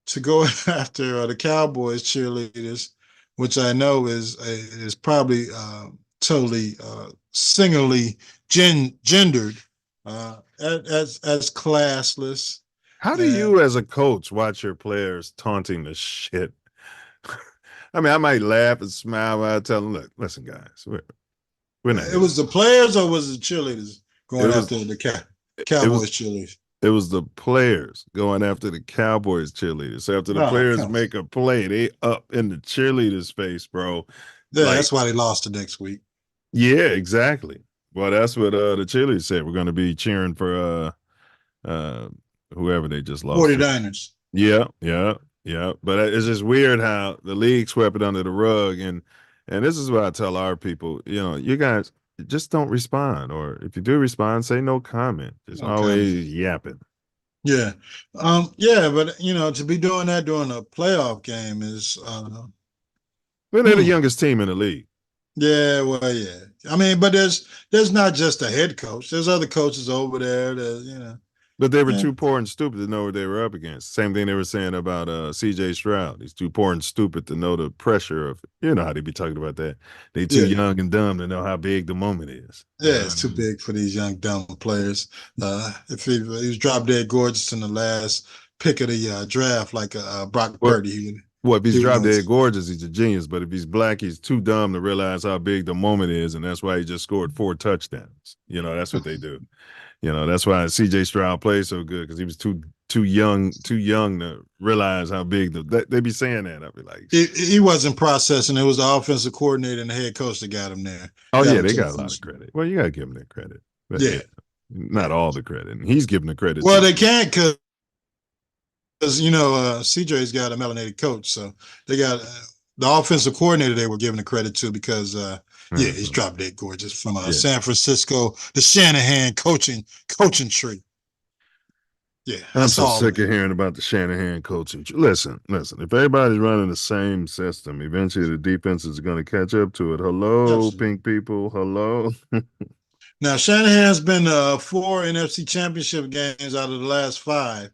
the Cowboys cheerleaders, which I know is probably totally singularly gendered, as classless. How do you, as a coach, watch your players taunting the shit? I mean, I might laugh and smile while I tell them, "Look, listen, guys, we're not." It was the players, or was it the cheerleaders going after the Cowboys cheerleaders? It was the players going after the Cowboys cheerleaders. So after the players make a play, they up in the cheerleaders' face, bro. Yeah, that's why they lost the next week. Yeah, exactly. Well, that's what the cheerleaders said. We're going to be cheering for whoever they just lost. 49ers. Yeah. But it's just weird how the league swept it under the rug, and this is what I tell our people. You guys just don't respond, or if you do respond, say no comment. Just always yapping. Yeah, but to be doing that during a playoff game is. Well, they're the youngest team in the league. Yeah, well, yeah. I mean, but there's not just a head coach. There's other coaches over there that But they were too poor and stupid to know what they were up against. Same thing they were saying about C.J. Stroud. He's too poor and stupid to know the pressure of, how they be talking about that. They too young and dumb to know how big the moment is. Yeah, it's too big for these young, dumb players. If he was drop dead gorgeous in the last pick of the draft, like Brock Purdy. If he's drop dead gorgeous, he's a genius. But if he's black, he's too dumb to realize how big the moment is, and that's why he just scored 4 touchdowns. That's what they do. That's why C.J. Stroud plays so good, because he was too young to realize how big they be saying that. I'd be like, he wasn't processing. It was the offensive coordinator and the head coach that got him there. Oh yeah, they got a lot of credit. Well, you got to give them their credit. But not all the credit. And he's giving the credit. Well, they can't because CJ's got a melanated coach, so they got the offensive coordinator they were giving the credit to because he's drop dead gorgeous from San Francisco, the Shanahan coaching tree. Yeah, I'm so saw sick it. of hearing about the Shanahan coaching. Listen. If everybody's running the same system, eventually the defense is going to catch up to it. Hello, Absolutely. pink people. Hello. Now Shanahan's been 4 NFC Championship games out of the last 5,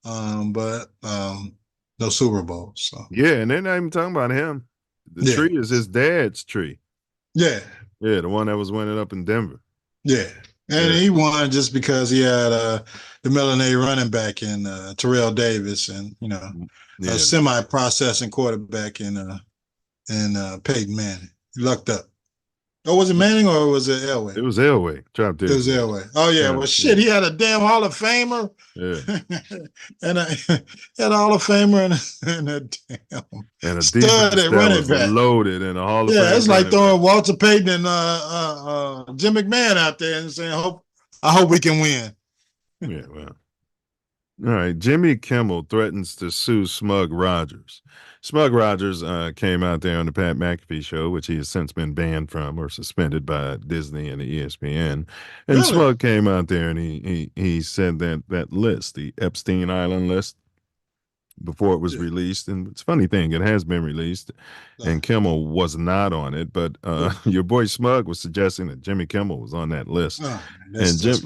but no Super Bowls. So Yeah, and they're not even talking about him. The yeah, tree is his dad's tree. yeah, Yeah, the one that was winning up in Denver. yeah. And Yeah. he won just because he had the melanated running back in Terrell Davis, and a Yeah. semi-processing quarterback in Peyton Manning. He lucked up. Oh, was it Manning or was it Elway? It was Elway. Drop dead. It was Elway. Oh yeah. Well, shit, he had a damn Hall of Famer. Yeah. And had a Hall of Famer and a damn And a stud defense at that running was back. loaded in a Hall of Fame. Yeah, it's like running throwing back. Walter Payton and Jim McMahon out there and saying, I hope we can win. Yeah, well. All right. Jimmy Kimmel threatens to sue Smug Rogers. Smug Rogers came out there on the Pat McAfee show, which he has since been banned from or suspended by Disney and the ESPN. And Really? Smug came out there and he said that list, the Epstein Island list, before it was released. And it's a funny thing, it has been released, and Kimmel was not on it. But your boy Smug was suggesting that Jimmy Kimmel was on that list. That's just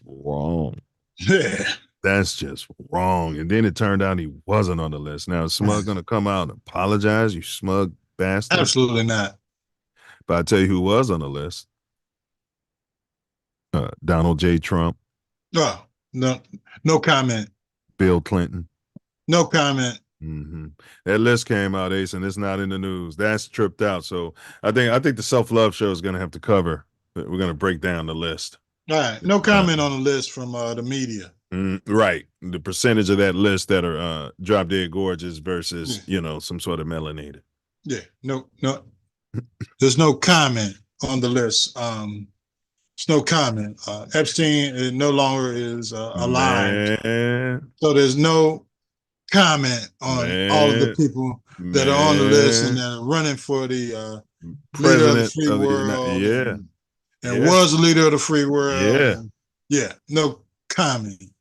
wrong. Yeah. That's just wrong. And then it turned out he wasn't on the list. Now, is Smug going to come out and apologize, you smug bastard? Absolutely not. But I tell you who was on the list. Donald J. Trump. Oh, no comment. Bill Clinton. No comment. Mm-hmm. That list came out, Ace, and it's not in the news. That's tripped out. So I think the self-love show is going to have to cover. We're going to break down the list. All right. No comment on the list from the media. Right. The percentage of that list that are drop dead gorgeous versus, some sort of melanated. Yeah. No. There's no comment on the list. There's no comment. Epstein no longer is alive. Man. So there's no comment on all of the people that are on the list and that are running for the leader of the free world. And was the leader of the free world. Yeah. No comment.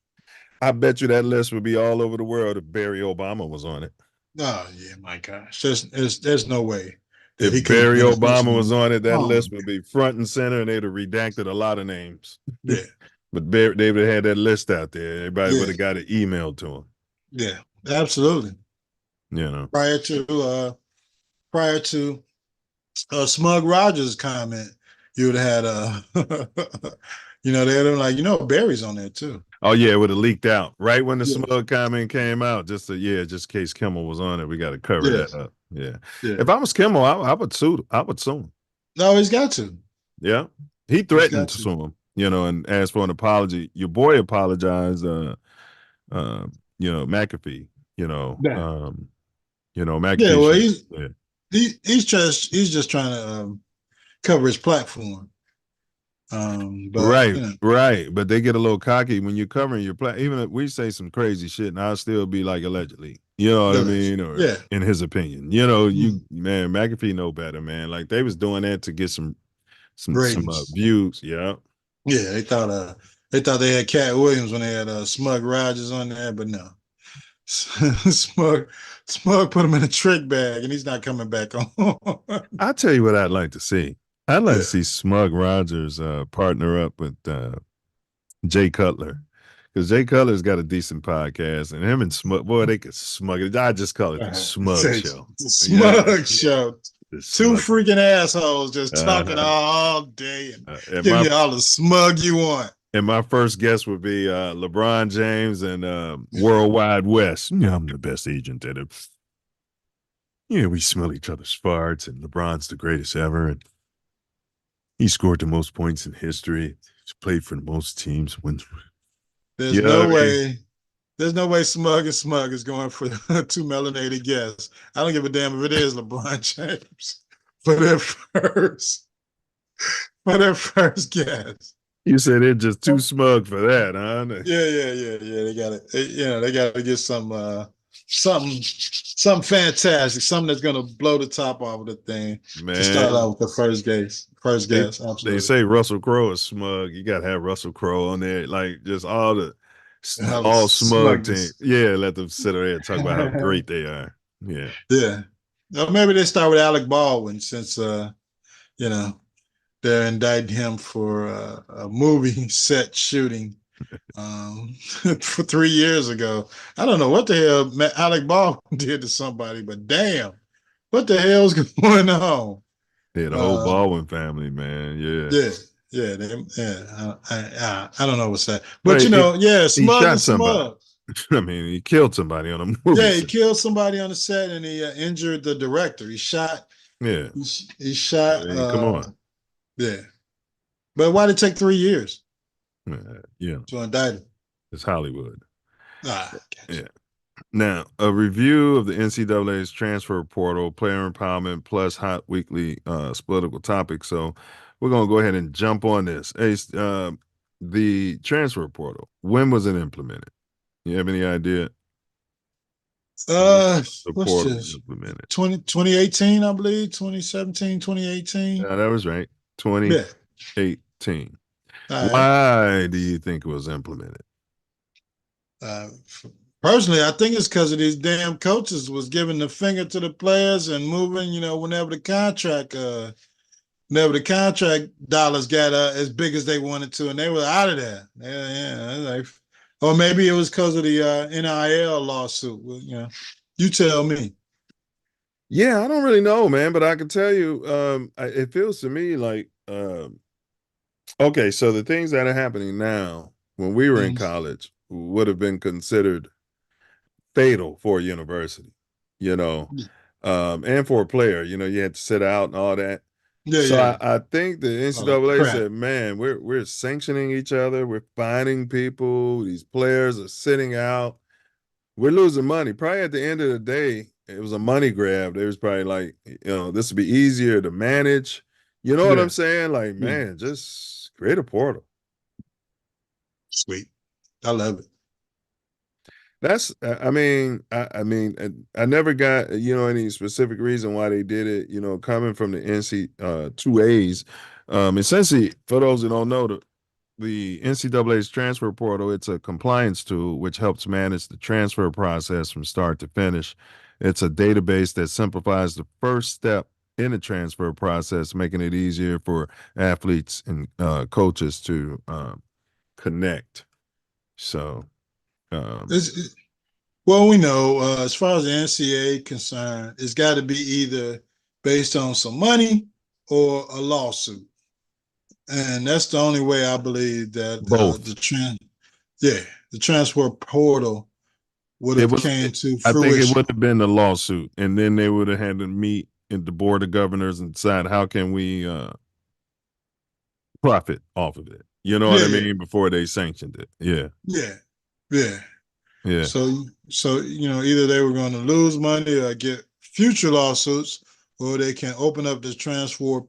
I bet you that list would be all over the world if Barry Obama was on it. Oh, yeah, my gosh. There's no way. If Barry Obama was on it, that list would be front and center, and they'd have redacted a lot of names. Yeah. But they would have had that list out there. Everybody would have got it emailed to them. Yeah, absolutely. Prior to Smug Rogers' comment, you would have had they'd have like, Barry's on there too. Oh yeah, it would have leaked out right when the Smug comment came out. Just in case Kimmel was on it, we got to cover that up. Yeah. If I was Kimmel, I would sue him. No, he's got to. Yeah, he threatened to sue him. And asked for an apology. Your boy apologized. McAfee. McAfee. Yeah, well, he's just trying to cover his platform. Right. But they get a little cocky when you're covering your platform. Even if we say some crazy shit, and I'll still be like allegedly. You know what I mean? Or in his opinion. Man, McAfee know better, man. Like they was doing that to get some views. Yeah. Yeah, they thought they had Cat Williams when they had Smug Rogers on there, but no. Smug put him in a trick bag, and he's not coming back on. I'll tell you what I'd like to see. I'd like to see Smug Rogers partner up with Jay Cutler, because Jay Cutler's got a decent podcast, and him and Smug, boy, they could smug it. I just call it the Smug Show. The Smug Show. Two freaking assholes just talking all day and giving you all the smug you want. And my first guest would be LeBron James and Worldwide West. I'm the best agent at it. We smell each other's farts, and LeBron's the greatest ever, and he scored the most points in history. He's played for the most teams. There's no way Smug is going for two melanated guests. I don't give a damn if it is LeBron James for their first guest. You said they're just too smug for that, huh? Yeah. They got it. They got to get something fantastic, something that's gonna blow the top off of the thing. Man, to start out with the first guest. Absolutely. They say Russell Crowe is smug. You gotta have Russell Crowe on there, like just all the Hella All smug team. smugness. Yeah, let them sit there and talk about how great they are. Yeah. Yeah. Well, maybe they start with Alec Baldwin since you know, they're indicting him for a movie set shooting for 3 years ago. I don't know what the hell Alec Baldwin did to somebody, but damn, what the hell's going on? Yeah, the whole Baldwin family, man. Yeah. Yeah, I don't know what's that, but Right. yeah, He smug shot and somebody. smug. I mean, he killed somebody on a movie. Yeah, he set. killed somebody on the set and he injured the director. He shot. Yeah. He shot. I mean, come on. Yeah, but why did it take 3 years Yeah. to indict him? It's Hollywood. Gotcha. Yeah. Now, a review of the NCAA's transfer portal, player empowerment, plus hot weekly political topics. So we're going to go ahead and jump on this. Hey, the transfer portal, when was it implemented? You have any idea? The What's portal this? implemented. 2018, I believe, 2017, 2018. Yeah, that was right. 2018. All right. Why do you think it was implemented? Personally, I think it's because of these damn coaches was giving the finger to the players and moving, whenever the contract dollars got as big as they wanted to, and they were out of there. Yeah. Or maybe it was because of the NIL lawsuit. Well, you tell me. Yeah, I don't really know, man, but I can tell you, it feels to me like, okay, so the things that are happening now, when we were in college, would have been considered fatal for a university, and for a player, you had to sit out and all that. Yeah, so yeah. I think the NCAA said, man, we're sanctioning each other, we're fining people, these players are sitting out, we're losing money. Probably at the end of the day, it was a money grab. They was probably like, this would be easier to manage. You know what I'm saying? Like, man, just create a portal. Sweet. I love it. That's, I mean, I never got, any specific reason why they did it, coming from the NC2As. Essentially, for those who don't know, the NCAA's transfer portal, it's a compliance tool which helps manage the transfer process from start to finish. It's a database that simplifies the first step in the transfer process, making it easier for athletes and coaches to connect. So, well, we know as far as the NCAA concerned, it's got to be either based on some money or a lawsuit. And that's the only way I believe that the transfer portal would have came to fruition. I think it would have been a lawsuit, and then they would have had to meet at the board of governors and decide how can we profit off of it. You know what I mean? Before they sanctioned it. Yeah. So either they were going to lose money or get future lawsuits, or they can open up the transfer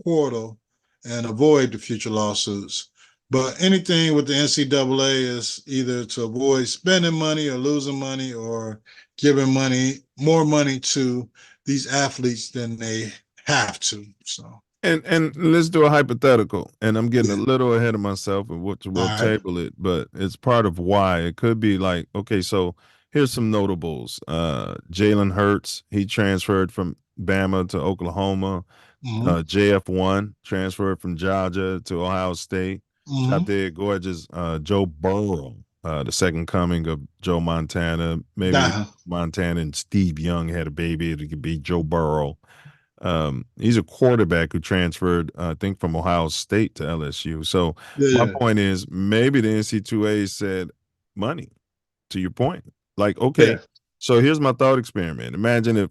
portal and avoid the future lawsuits. But anything with the NCAA is either to avoid spending money or losing money or giving more money to these athletes than they have to. So and let's do a hypothetical. And I'm getting a little ahead of myself and we'll table it, but it's part of why. It could be like, okay, so here's some notables. Jalen Hurts, he transferred from Bama to Oklahoma. JF1 transferred from Georgia to Ohio State. Shot there, gorgeous. Joe Burrow, the second coming of Joe Montana. Maybe Montana and Steve Young had a baby. It could be Joe Burrow. He's a quarterback who transferred, I think, from Ohio State to LSU. So my point is, maybe the NC2A said money. To your point, like, okay, so here's my thought experiment. Imagine if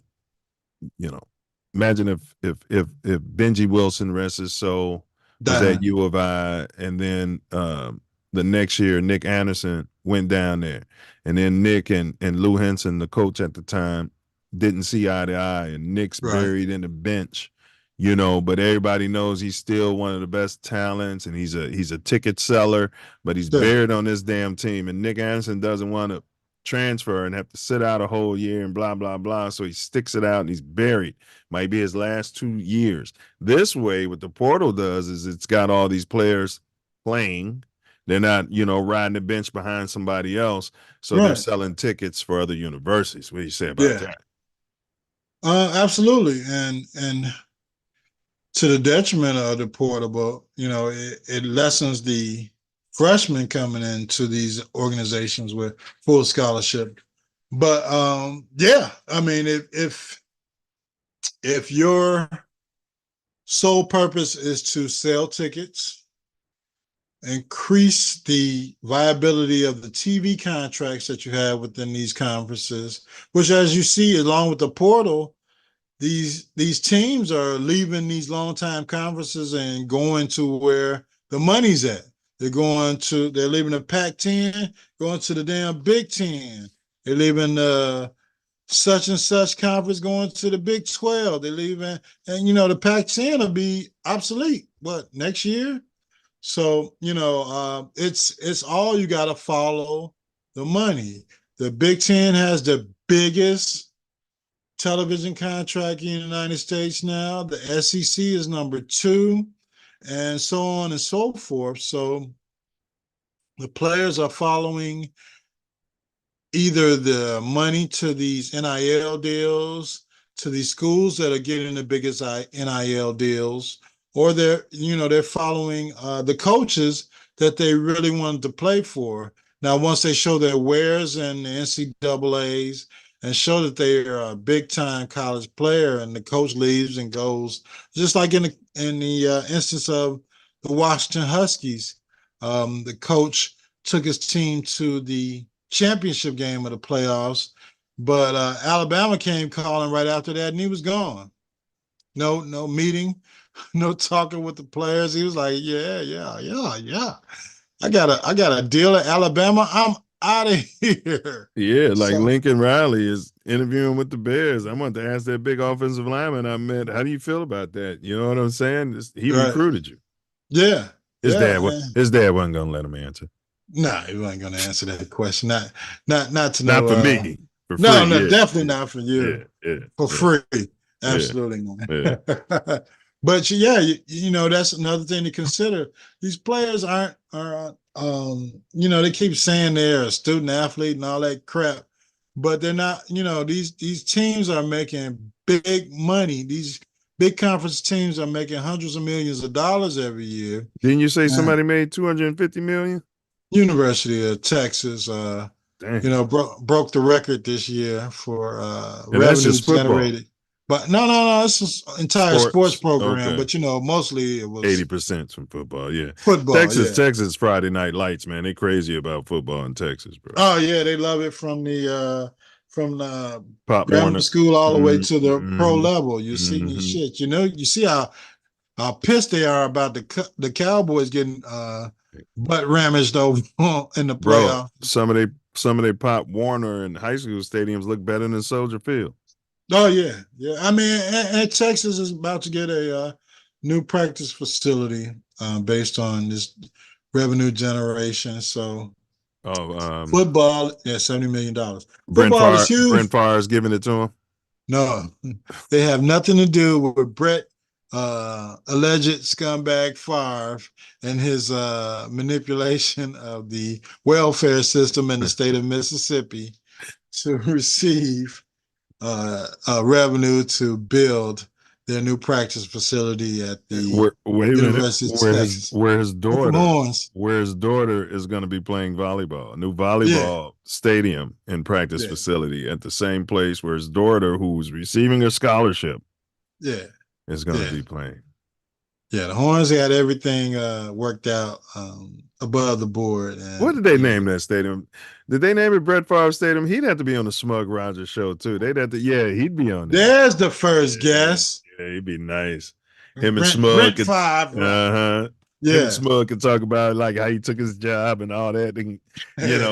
Benji Wilson, rest his soul, was at U of I, and then the next year Nick Anderson went down there, and then Nick and Lou Henson, the coach at the time, didn't see eye to eye, and Nick's buried in the bench, but everybody knows he's still one of the best talents, and he's a ticket seller, but he's buried on this damn team, and Nick Anderson doesn't want to transfer and have to sit out a whole year and blah, blah, blah. So he sticks it out and he's buried. Might be his last 2 years. This way, what the portal does is it's got all these players playing. They're not, riding the bench behind somebody else. So they're Right. selling tickets for other universities. What do you say about Yeah. that? Absolutely. And to the detriment of the portable, it lessens the freshmen coming into these organizations with full scholarship. But yeah, I mean, if your sole purpose is to sell tickets, increase the viability of the TV contracts that you have within these conferences, which, as you see, along with the portal, these teams are leaving these long-time conferences and going to where the money's at. They're leaving the Pac-10, going to the damn Big Ten. They're leaving such and such conference, going to the Big 12. They're leaving, and the Pac-10 will be obsolete. Next year? So it's all, you got to follow the money. The Big Ten has the biggest television contract in the United States now. The SEC is number 2, and so on and so forth. So the players are following either the money to these NIL deals, to these schools that are getting the biggest NIL deals, or they're following the coaches that they really wanted to play for. Now, once they show their wares in the NCAAs and show that they are a big-time college player, and the coach leaves and goes, just like in the instance of the Washington Huskies, the coach took his team to the championship game of the playoffs, but Alabama came calling right after that, and he was gone. No meeting, no talking with the players. He was like, yeah. I got a deal at Alabama. I'm out of here. Yeah, like Lincoln Riley is interviewing with the Bears. I want to ask that big offensive lineman I met, how do you feel about that? You know what I'm saying? He recruited you. Yeah. His dad wasn't gonna let him answer. No, he wasn't going to answer that question. Not to not know, for me. For free. No, definitely not for you. For free. Absolutely not. Yeah. But that's another thing to consider. These players aren't they keep saying they're a student athlete and all that crap, but they're not. These teams are making big money. These big conference teams are making hundreds of millions of dollars every year. Didn't you say somebody made $250 million? University of Texas, broke the record this year for revenue generated. But no, it's an entire sports program. Okay. But mostly it was 80% from football. Yeah, football. Texas Friday Night Lights, man. They crazy about football in Texas, bro. Oh yeah, they love it from the Pop grammar Warner school all the way to the pro level. You see shit. You see how pissed they are about the Cowboys getting butt ramaged over in the playoff. Bro, some of their Pop Warner and high school stadiums look better than Soldier Field. Oh yeah. I mean, and Texas is about to get a new practice facility based on this revenue generation. So, football, $70 million. Football is huge. Brent Favre's giving it to him. No, they have nothing to do with Brett, alleged scumbag Favre, and his manipulation of the welfare system in the state of Mississippi to receive revenue to build their new practice facility at the University of Texas. Where his daughter is going to be playing volleyball, a new volleyball stadium and practice facility at the same place where his daughter, who's receiving a scholarship, is going to be playing. Yeah, the Horns had everything worked out above the board. And, what did they name that stadium? Did they name it Brett Favre Stadium? He'd have to be on the Smug Rogers show too. They'd have to, he'd be on there. There's the first guess. Yeah, he'd be nice. Him and Smug could, Him and Smug could talk about like how he took his job and all that, and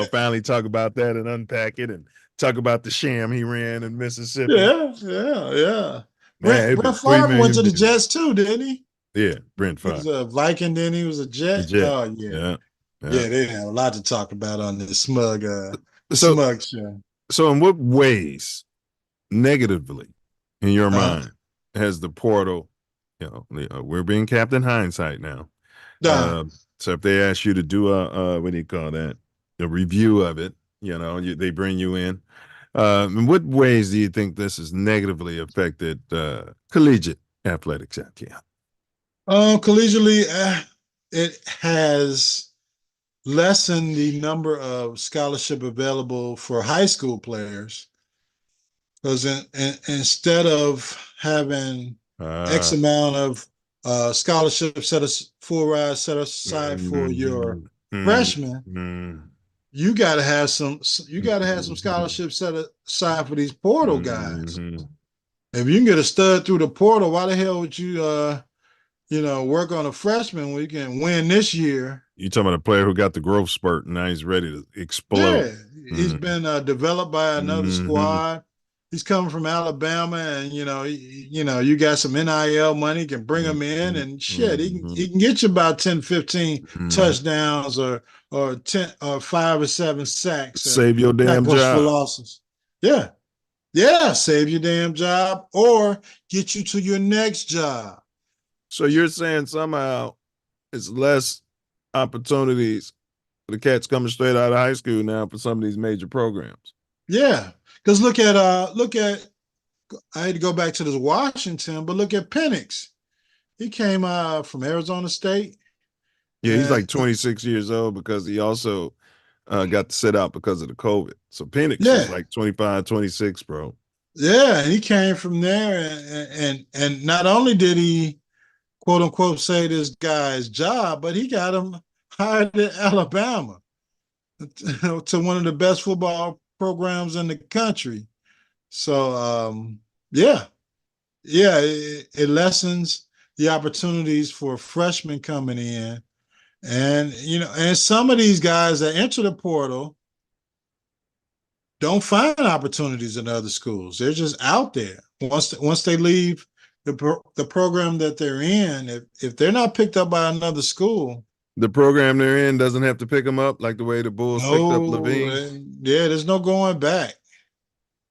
finally talk about that and unpack it and talk about the sham he ran in Mississippi. Yeah. Brent Favre went to the Jets too, didn't he? Yeah, Brent Favre. He was a Viking, then he was a Jet. Oh, yeah. Yeah, they have a lot to talk about on this Smug show. So in what ways, negatively, in your mind, has the portal, we're being Captain Hindsight now, So if they ask you to do a what do you call that? A review of it, they bring you in. In what ways do you think this has negatively affected collegiate athletics out here? Collegiately, it has lessened the number of scholarship available for high school players, because instead of having X amount of scholarships full ride set aside for your freshmen, you got to have some scholarships set aside for these portal guys. If you can get a stud through the portal, why the hell would you work on a freshman when you can win this year? You talking about a player who got the growth spurt and now he's ready to explode. Yeah, he's been developed by another squad. He's coming from Alabama, and you got some NIL money, can bring him in, and shit, he can get you about 10, 15 touchdowns or 10 or 5 or 7 sacks. Save your damn job. For losses. Yeah, save your damn job or get you to your next job. So you're saying somehow it's less opportunities for the cats coming straight out of high school now for some of these major programs? Yeah, because look at I had to go back to this Washington, but look at Penix. He came from Arizona State. Yeah, he's like 26 years old because he also got to sit out because of the COVID. So Penix is like 25, 26, bro. Yeah, and he came from there, and not only did he quote unquote save this guy's job, but he got him hired at Alabama to one of the best football programs in the country. So it lessens the opportunities for freshmen coming in, and some of these guys that enter the portal don't find opportunities in other schools. They're just out there. Once they leave the program that they're in, if they're not picked up by another school, the program they're in doesn't have to pick them up like the way the Bulls picked up Levine. Yeah, there's no going back.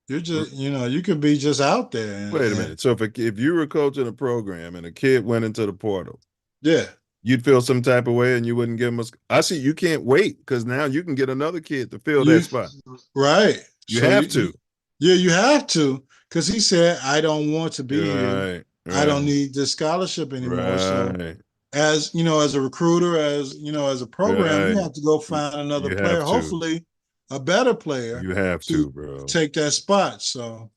You're just, you could be just out there. Wait a minute. So if you were coaching a program and a kid went into the portal, yeah, you'd feel some type of way and you wouldn't give him I see you can't wait because now you can get another kid to fill that spot. Right. You have to. You have to, because he said, I don't want to be here. Right. I don't need this scholarship anymore. So as a recruiter, as a program, you have to go find another player, hopefully a better player. You have to, bro. Take that spot. So,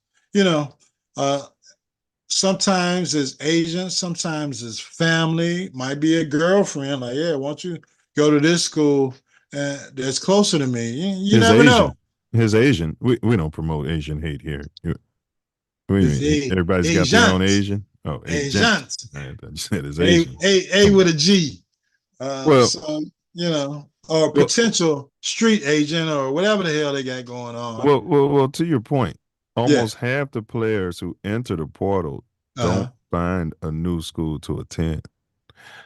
sometimes it's agents, sometimes it's family, might be a girlfriend. Like, yeah, why don't you go to this school that's closer to me? You never know. His Asian. We don't promote Asian hate here. Everybody's got their own Asian. Oh, Asians. Said his Asian. A with a G. Or potential street agent or whatever the hell they got going on. Well, to your point, almost half the players who enter the portal don't find a new school to attend.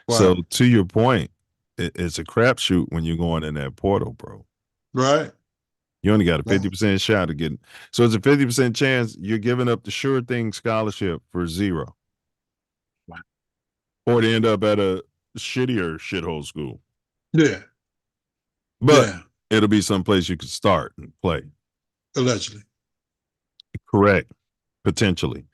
Wow. So to your point, it's a crapshoot when you're going in that portal, bro. Right. You only got a 50% shot of getting. So it's a 50% chance you're giving up the sure thing scholarship for zero. Wow. Or to end up at a shittier shithole school. Yeah. But it'll be someplace you could start and play. Allegedly. Correct. Potentially.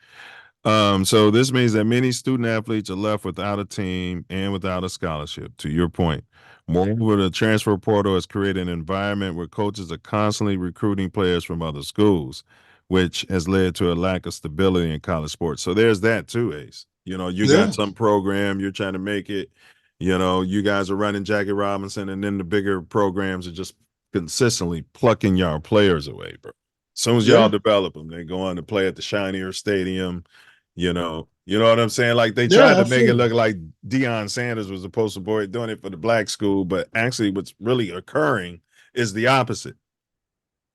So this means that many student athletes are left without a team and without a scholarship, to your point. Moreover, the transfer portal has created an environment where coaches are constantly recruiting players from other schools, which has led to a lack of stability in college sports. So there's that too, Ace. You got some program, you're trying to make it. You guys are running Jackie Robinson, and then the bigger programs are just consistently plucking y'all players away, bro. As soon as y'all develop them, they go on to play at the shinier stadium. You know what I'm saying? Like they tried to make it look like Deion Sanders was the poster boy doing it for the black school, but actually what's really occurring is the opposite.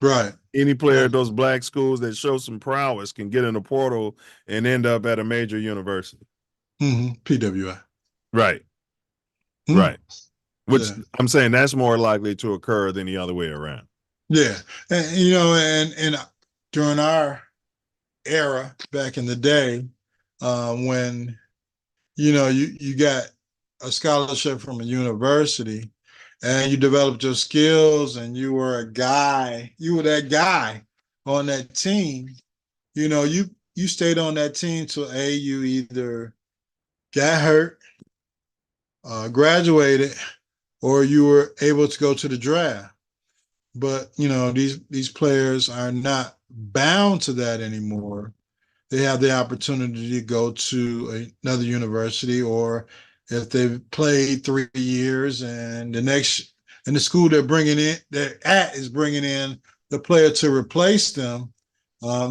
Right. Any player at those black schools that show some prowess can get in the portal and end up at a major university. PWI. Right. Right. Which I'm saying that's more likely to occur than the other way around. Yeah. And during our era back in the day, when you got a scholarship from a university and you developed your skills and you were that guy on that team, you stayed on that team till you either got hurt, graduated, or you were able to go to the draft. But these players are not bound to that anymore. They have the opportunity to go to another university, or if they've played 3 years and the school they're at is bringing in the player to replace them,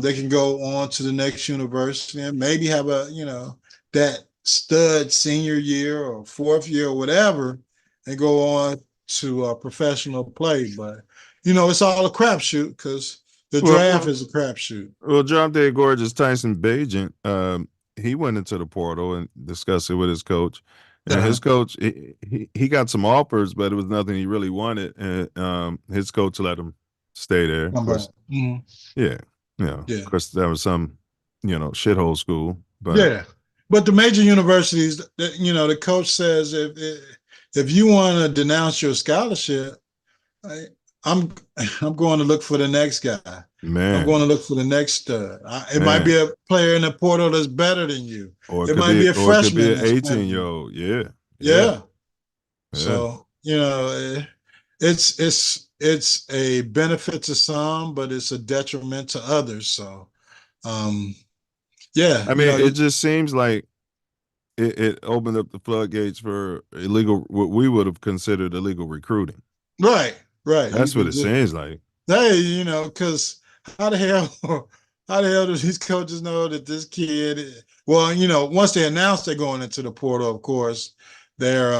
they can go on to the next university and maybe have that stud senior year or fourth year or whatever, and go on to professional play. But it's all a crapshoot because the draft is a crapshoot. Well, Drop Dead Gorgeous Tyson Bagent, he went into the portal and discussed it with his coach. And his coach, he got some offers, but it was nothing he really wanted. And his coach let him stay there. Of course, yeah. Of course, that was some, shithole school. But but the major universities, the coach says if you want to denounce your scholarship, I'm going to look for the next guy. Man, I'm going to look for the next stud. It might be a player in the portal that's better than you. Or it might be a freshman. It could be an 18-year-old. Yeah. So it's a benefit to some, but it's a detriment to others. So, I mean, it just seems like it opened up the floodgates for illegal, what we would have considered illegal recruiting. Right. That's what it seems like. Hey, because how the hell do these coaches know that this kid? Well, once they announce they're going into the portal, of course, they're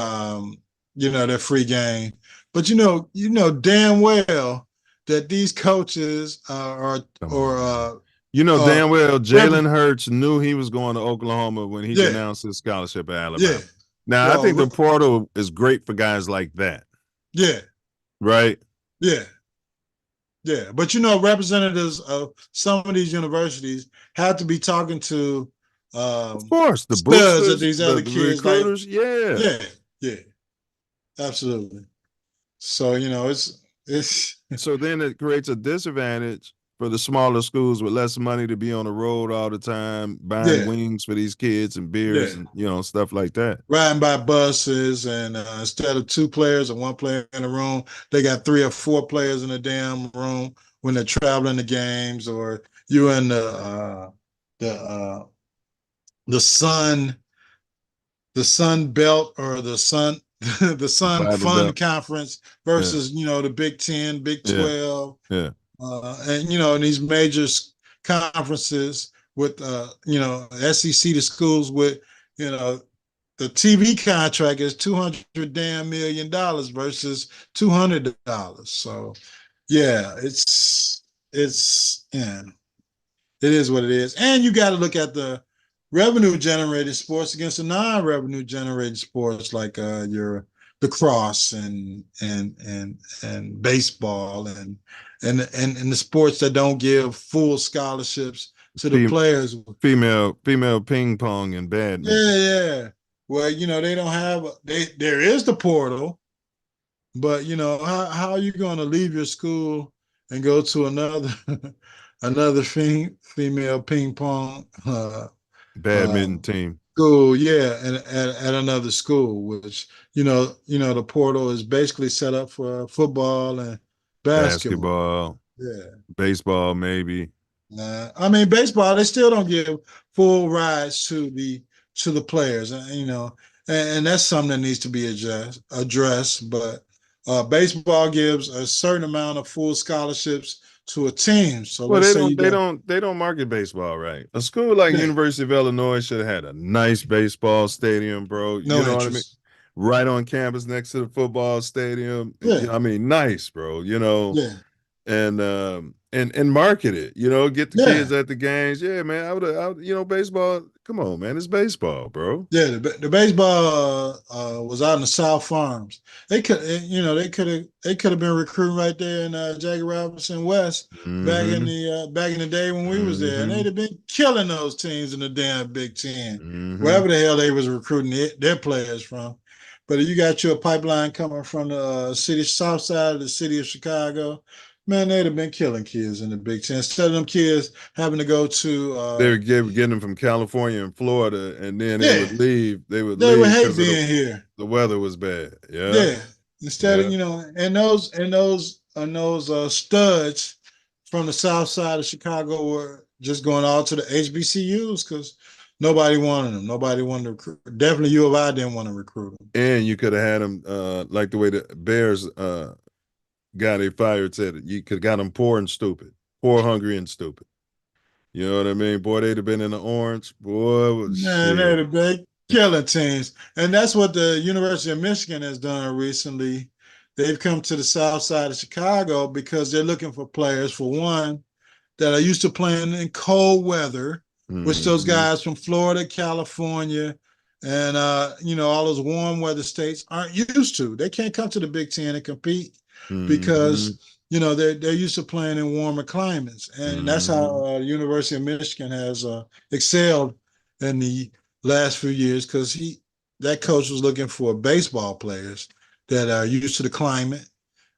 they're free game. But damn well that these coaches damn well Jalen Hurts knew he was going to Oklahoma when he announced his scholarship at Alabama. Yeah. Now, I think the portal is great for guys like that. Yeah. Right? Yeah. Yeah. But representatives of some of these universities have to be talking to of course the boosters boosters, of these other kids. Recruiters, Yeah. Absolutely. So, it's so then it creates a disadvantage for the smaller schools with less money to be on the road all the time, buying wings for these kids and beers and stuff like that. Riding by buses, and instead of 2 players or 1 player in a room, they got 3 or 4 players in a damn room when they're traveling to games, or you're in the Sun Belt or the Sun Fun Conference versus the Big 10, Big 12. Yeah. And these major conferences with SEC to schools with the TV contract is $200 damn million versus $200. So it is what it is. And you got to look at the revenue generated sports against the non-revenue generated sports like your lacrosse and baseball and the sports that don't give full scholarships to the players. Female ping pong and badminton. Yeah. Well, they don't have there is the portal, but how are you going to leave your school and go to another female ping pong badminton team school, and at another school, which the portal is basically set up for football and basketball. Baseball maybe. I mean, baseball, they still don't give full rides to the players, and that's something that needs to be addressed. But baseball gives a certain amount of full scholarships to a team. So they don't market baseball right. A school like University of Illinois should have had a nice baseball stadium, bro. You know what I mean? Right on campus next to the football stadium. I mean, nice, bro. and market it, get the Yeah. kids at the games. Yeah, man, I would, baseball. Come on, man, it's baseball, bro. Yeah, the baseball was out in the South Farms. They could, they could have been recruiting right there in Jackie Robinson West back in the day when we was there, and they'd have been killing those teams in the damn Big Ten, wherever the hell they was recruiting their players from. But if you got your pipeline coming from the south side of the city of Chicago, man, they'd have been killing kids in the Big Ten. Instead of them kids having to go to they were getting them from California and Florida, and then they yeah, would leave. They would they would leave hate because being here. the weather was bad. Yeah. Yeah. Instead of, and those studs from the south side of Chicago were just going all to the HBCUs because nobody wanted them. Nobody wanted to recruit. Definitely U of I didn't want to recruit them. And you could have had them like the way the Bears guy they fired said it. You could have got them poor and stupid, poor, hungry, and stupid. You know what I mean? Boy, they'd have been in the orange. Boy, Man, they'd have been killing teams. And that's what the University of Michigan has done recently. They've come to the south side of Chicago because they're looking for players, for one, that are used to playing in cold weather, which those guys from Florida, California, and all those warm weather states aren't used to. They can't come to the Big Ten and compete because they're used to playing in warmer climates, and that's how University of Michigan has excelled in the last few years because that coach was looking for baseball players that are used to the climate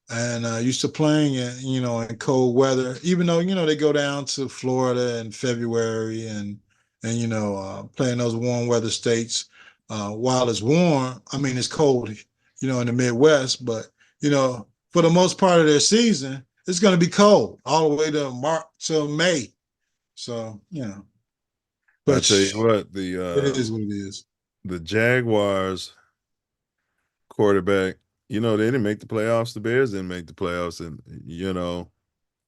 and used to playing in cold weather. Even though they go down to Florida in February and play in those warm weather states while it's warm. I mean, it's cold, in the Midwest, but for the most part of their season, it's going to be cold all the way to March till May. So, but I tell you what, it is what it is. The Jaguars quarterback, they didn't make the playoffs. The Bears didn't make the playoffs, and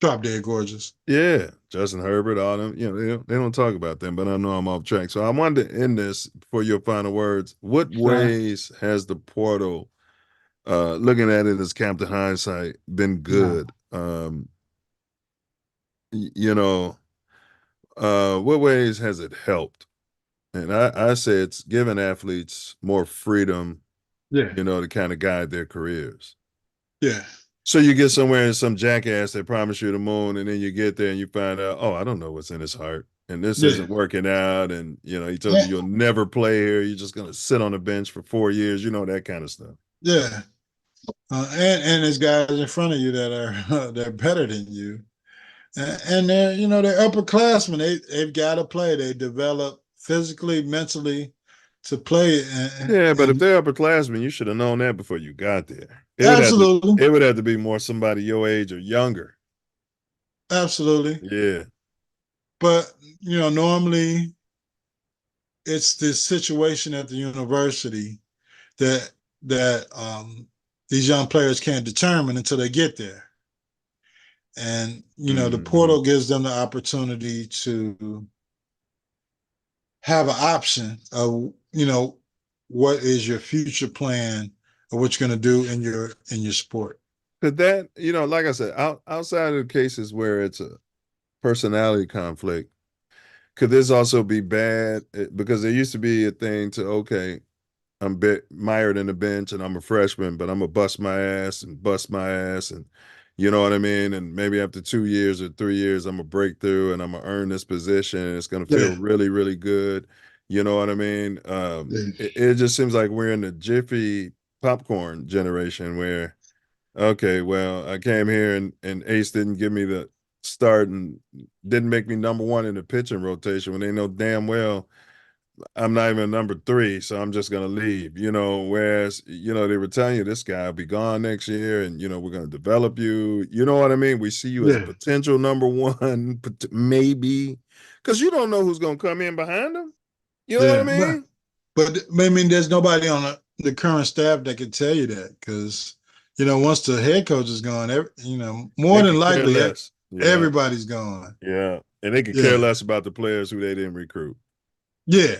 Drop dead gorgeous. Yeah, Justin Herbert, all them. They don't talk about them, but I know I'm off track. So I wanted to end this for your final words. What ways has the portal, looking at it as Captain Hindsight, been good? What ways has it helped? And I say it's given athletes more freedom, to kind of guide their careers. Yeah. So you get somewhere and some jackass that promised you the moon, and then you get there and you find out, oh, I don't know what's in his heart, and this isn't working out, and he told you you'll never play here. You're just gonna sit on the bench for 4 years, that kind of stuff. Yeah, and there's guys in front of you that are they're better than you, and they're they're upperclassmen. They've got to play. They develop physically, mentally to play. But if they're upperclassmen, you should have known that before you got there. Absolutely. It would have to be more somebody your age or younger. Absolutely. Yeah. But, normally it's this situation at the university that these young players can't determine until they get there. And, the portal gives them the opportunity to have an option of, what is your future plan of what you're going to do in your sport. But that, like I said, outside of the cases where it's a personality conflict, could this also be bad? Because there used to be a thing to, okay, I'm mired in the bench and I'm a freshman, but I'm going to bust my ass, and you know what I mean? And maybe after 2 years or 3 years, I'm going to break through and I'm going to earn this position. And it's going to feel really, really good. You know what I mean? It just seems like we're in the Jiffy popcorn generation where, okay, well, I came here and Ace didn't give me the start and didn't make me number one in the pitching rotation when they know damn well I'm not even number 3, so I'm just going to leave, whereas, they were telling you this guy will be gone next year and, we're going to develop you. You know what I mean? We see you as a potential number 1, maybe, because you don't know who's going to come in behind him. You know what I mean? But I mean, there's nobody on the current staff that can tell you that because, once the head coach is gone, more than likely everybody's gone. Yeah. And they could care less about the players who they didn't recruit. Yeah.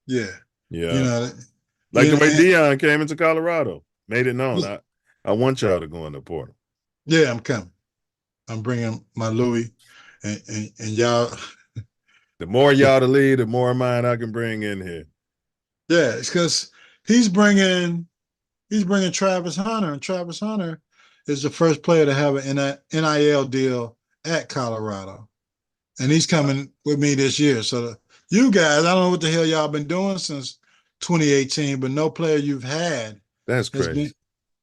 Like the way Deion came into Colorado, made it known. I want y'all to go in the portal. Yeah, I'm coming. I'm bringing my Louis, and y'all. The more y'all to lead, the more mine I can bring in here. Yeah, it's because he's bringing Travis Hunter, and Travis Hunter is the first player to have an NIL deal at Colorado, and he's coming with me this year. So you guys, I don't know what the hell y'all been doing since 2018, but no player you've had That's crazy.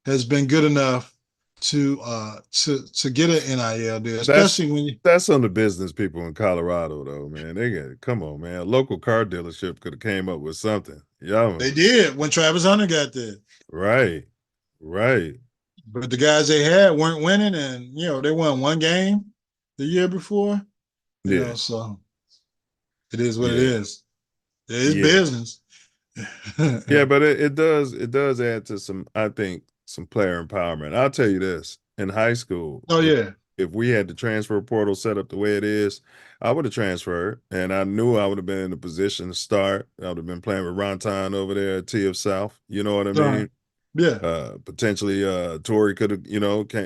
has been good enough to get an NIL deal, especially when you. That's on the business people in Colorado, though, man. They got come on, man. A local car dealership could have came up with something. Yeah, They did when Travis Hunter got there. Right. But the guys they had weren't winning, and they won one game the year before. So it is what it is. It is business. Yeah, but it does add to some, I think, some player empowerment. I'll tell you this: in high school, if we had the transfer portal set up the way it is, I would have transferred, and I knew I would have been in a position to start. I would have been playing with Ronton over there at TF South. You know what I mean? Yeah. Potentially, Tory could have,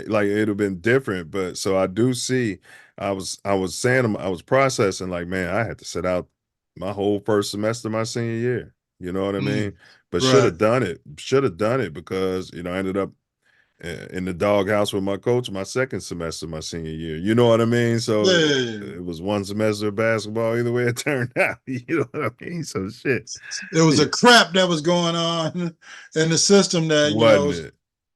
like it'd have been different. But so I do see. I was saying, I was processing like, man, I had to sit out my whole first semester my senior year. You know what I mean? But should have done it. Should have done it because I ended up in the doghouse with my coach my second semester my senior year. You know what I mean? So it was one semester of basketball either way it turned out. You know what I mean? So shit. It was a crap that was going on in the system that was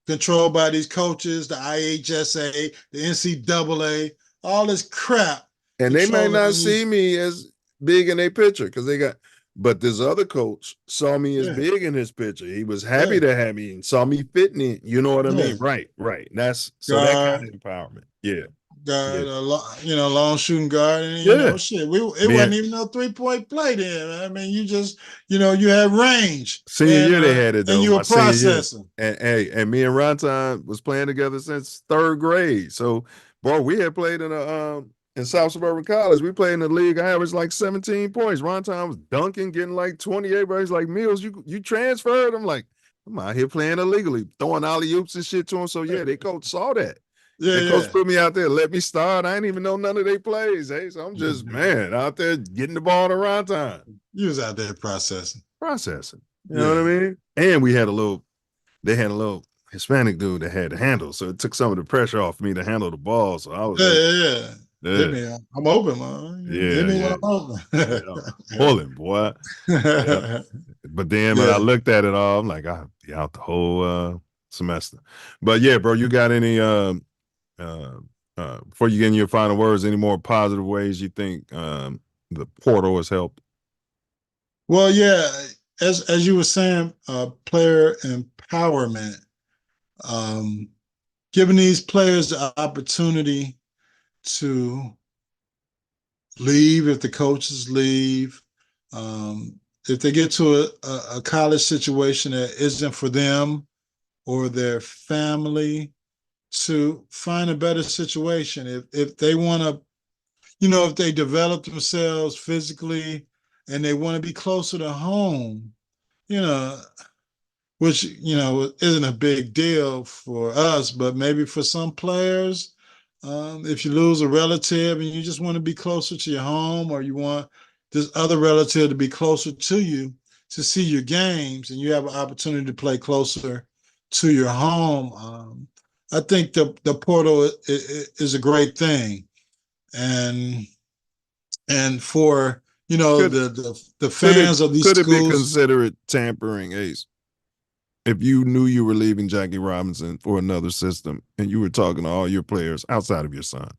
controlled by these coaches, the IHSA, the NCAA, all this crap. And they may not see me as big in their picture because they got. But this other coach saw me as big in his picture. He was happy to have me and saw me fitting in. You know what I mean? Right. That's so that kind of empowerment. Yeah. Long shooting guard, and shit. It wasn't even no 3-point play then. I mean, you just, you had range. Senior year they had it though. And you were processing. And me and Ronton was playing together since third grade. So, boy, we had played in South Suburban College. We played in the league. I averaged like 17 points. Ronton was dunking, getting like 28. But he's like, Milz, you transferred? I'm like, I'm out here playing illegally, throwing alley-oops and shit to him. So, yeah, they coach saw that. The coach put me out there, let me start. I didn't even know none of their plays. Hey, so I'm just, man, out there getting the ball around time. You was out there processing. You know what I mean? And they had a little Hispanic dude that had the handle. So it took some of the pressure off me to handle the ball. So I was Hit me. I'm open, man. Hit me when I'm open. Pulling, boy. But then when I looked at it all, I'm like, I'll be out the whole semester. But yeah, bro, you got any before you get in your final words, any more positive ways you think the portal has helped? Well, yeah, as you were saying, player empowerment, giving these players the opportunity to leave if the coaches leave, if they get to a college situation that isn't for them or their family, to find a better situation. If they want to, if they develop themselves physically and they want to be closer to home, which, isn't a big deal for us, but maybe for some players, if you lose a relative and you just want to be closer to your home, or you want this other relative to be closer to you to see your games, and you have an opportunity to play closer to your home, I think the portal is a great thing, and for the fans of these schools, could it be considered tampering, Ace? If you knew you were leaving Jackie Robinson for another system, and you were talking to all your players outside of your son,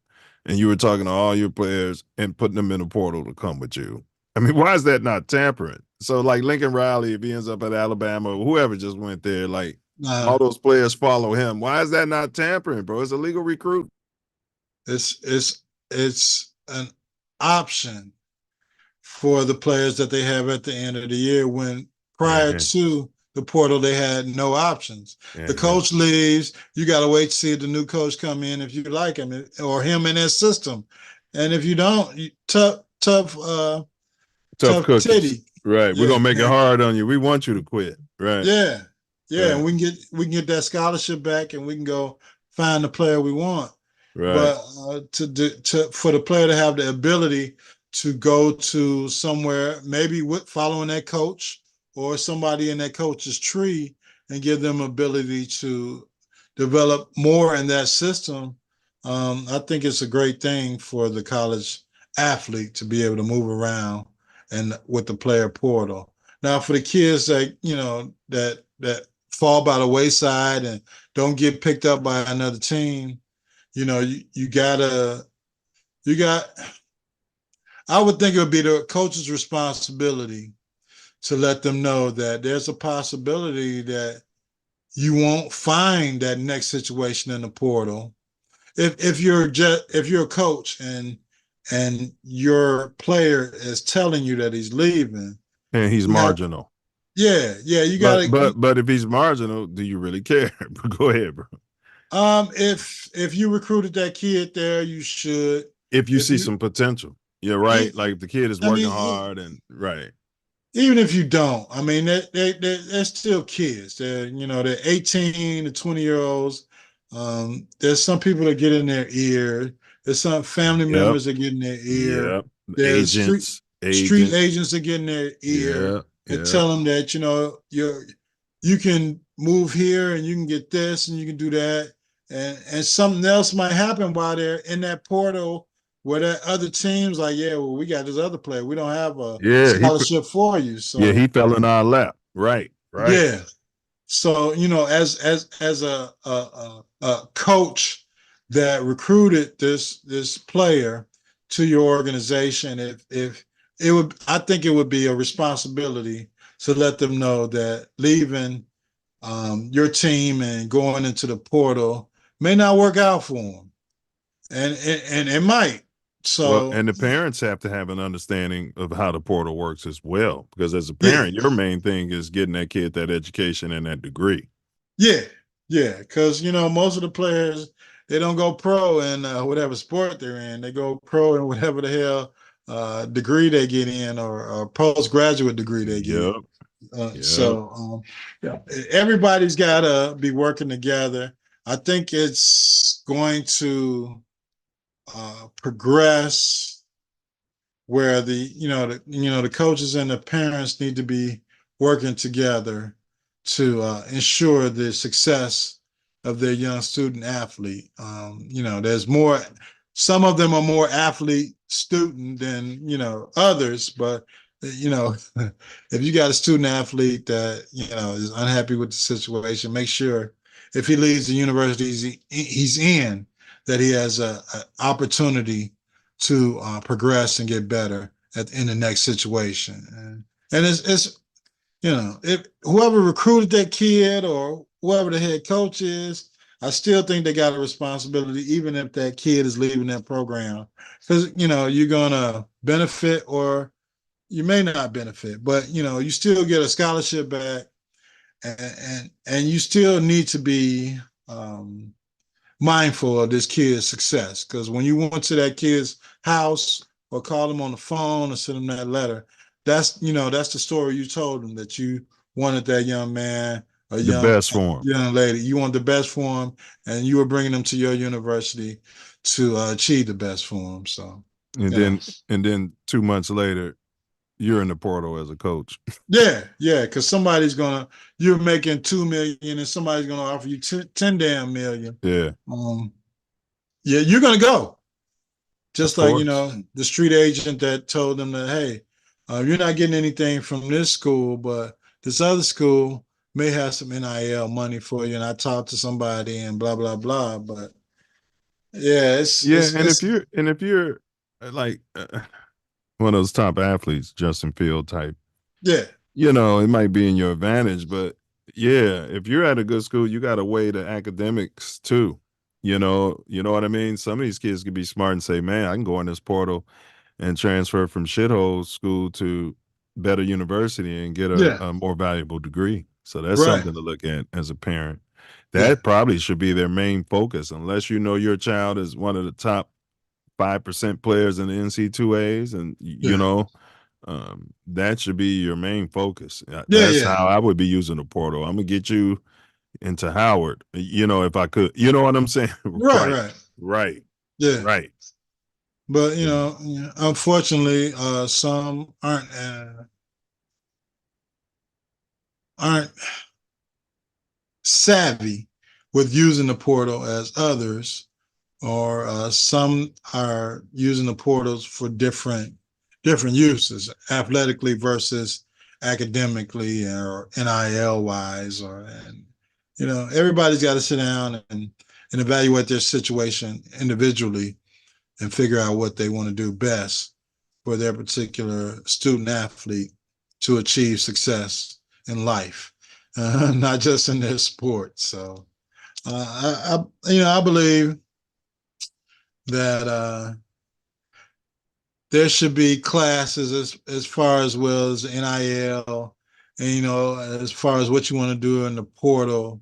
and you were talking to all your players and putting them in a portal to come with you, I mean, why is that not tampering? So, like Lincoln Riley, if he ends up at Alabama or whoever just went there, like. All those players follow him. Why is that not tampering, bro? It's a legal recruit. It's an option for the players that they have at the end of the year, when prior to the portal, they had no options. The coach leaves, you got to wait to see the new coach come in if you like him or him in his system. And if you don't, tough cookies. Titty. Right. We're going to make it hard on you. We want you to quit. Right. Yeah, and we can get that scholarship back, and we can go find the player we want. Right. but for the player to have the ability to go to somewhere, maybe with following that coach or somebody in that coach's tree, and give them ability to develop more in that system. I think it's a great thing for the college athlete to be able to move around and with the player portal. Now, for the kids that that fall by the wayside and don't get picked up by another team, you got. I would think it would be the coach's responsibility to let them know that there's a possibility that you won't find that next situation in the portal. If you're a coach and your player is telling you that he's leaving, And he's marginal. You gotta. But if he's marginal, do you really care? Go ahead, bro. If you recruited that kid there, you should. If you see some potential, yeah, right. Like if the kid is working hard and right. Even if you don't, I mean, they're still kids. They're 18 to 20-year-olds. There's some people that get in their ear. There's some family members that get in their ear. Yep. There's Agents. street agents that get in their ear and tell them that you can move here and you can get this and you can do that, and something else might happen while they're in that portal where that other teams like, well, we got this other player. We don't have a scholarship for you. So he fell in our lap. Right. Yeah. So, as a coach that recruited this player to your organization, I think it would be a responsibility to let them know that leaving your team and going into the portal may not work out for them, and it might. So, and the parents have to have an understanding of how the portal works as well, because as a parent, your main thing is getting that kid that education and that degree. Yeah, because most of the players, they don't go pro in whatever sport they're in. They go pro in whatever the hell degree they get in or postgraduate degree they get. So everybody's got to be working together. I think it's going to progress where the coaches and the parents need to be working together to ensure the success of their young student athlete. There's more. Some of them are more athlete student than others, but if you got a student athlete that is unhappy with the situation, make sure if he leaves the university he's in, that he has an opportunity to progress and get better in the next situation. And it's if whoever recruited that kid or whoever the head coach is, I still think they got a responsibility, even if that kid is leaving that program, because you're gonna benefit or you may not benefit, but you still get a scholarship back, and you still need to be mindful of this kid's success, because when you went to that kid's house or called him on the phone or sent him that letter, that's the story you told him, that you wanted that young man or the best for him, young lady, you want the best for him, and you were bringing them to your university to achieve the best for him. So and then 2 months later, you're in the portal as a coach. Yeah, because you're making $2 million and somebody's gonna offer you 10 damn million. Yeah. You're gonna go. Just like the street agent that told them that, hey, you're not getting anything from this school, but this other school may have some NIL money for you, and I talked to somebody and blah blah blah. But if you're like one of those top athletes, Justin Field type, it might be in your advantage, but if you're at a good school, you got to weigh the academics too. You know what I mean? Some of these kids could be smart and say, man, I can go in this portal and transfer from shithole school to better university and get a more valuable degree. So that's something to look at as a parent. That probably should be their main focus, unless your child is one of the top 5% players in the NCAAs, and that should be your main focus. That's how I would be using the portal. I'm gonna get you into Howard, if I could. You know what I'm saying? Right. Yeah. Right. But unfortunately, some aren't savvy with using the portal as others, or some are using the portals for different uses, athletically versus academically or NIL wise, everybody's got to sit down and evaluate their situation individually and figure out what they want to do best for their particular student athlete to achieve success in life, not just in their sport. So I believe that there should be classes as far as well as NIL, and as far as what you want to do in the portal.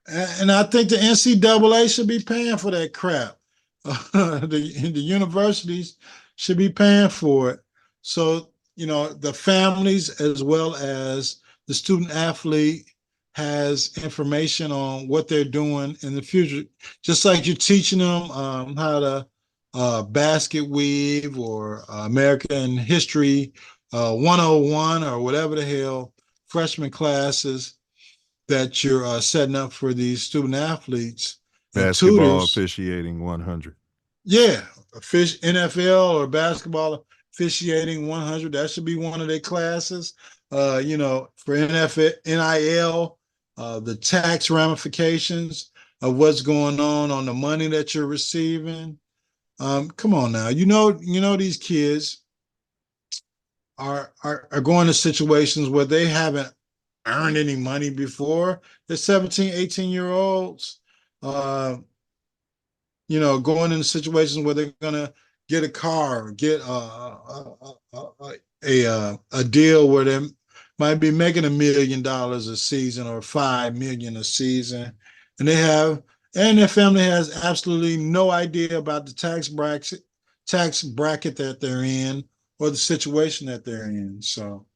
And I think the NCAA should be paying for that crap. The universities should be paying for it. So, the families as well as the student athlete has information on what they're doing in the future. Just like you're teaching them how to basket weave or American history 101 or whatever the hell freshman classes that you're setting up for these student athletes and Basketball tutors. officiating 100. Yeah, NFL or basketball officiating 100. That should be one of their classes. For NFL, NIL, the tax ramifications of what's going on the money that you're receiving. Come on now, these kids are going to situations where they haven't earned any money before. They're 17, 18-year-olds, going into situations where they're going to get a car, get a deal where they might be making $1 million a season or $5 million a season. And their family has absolutely no idea about the tax bracket that they're in or the situation that they're in. So,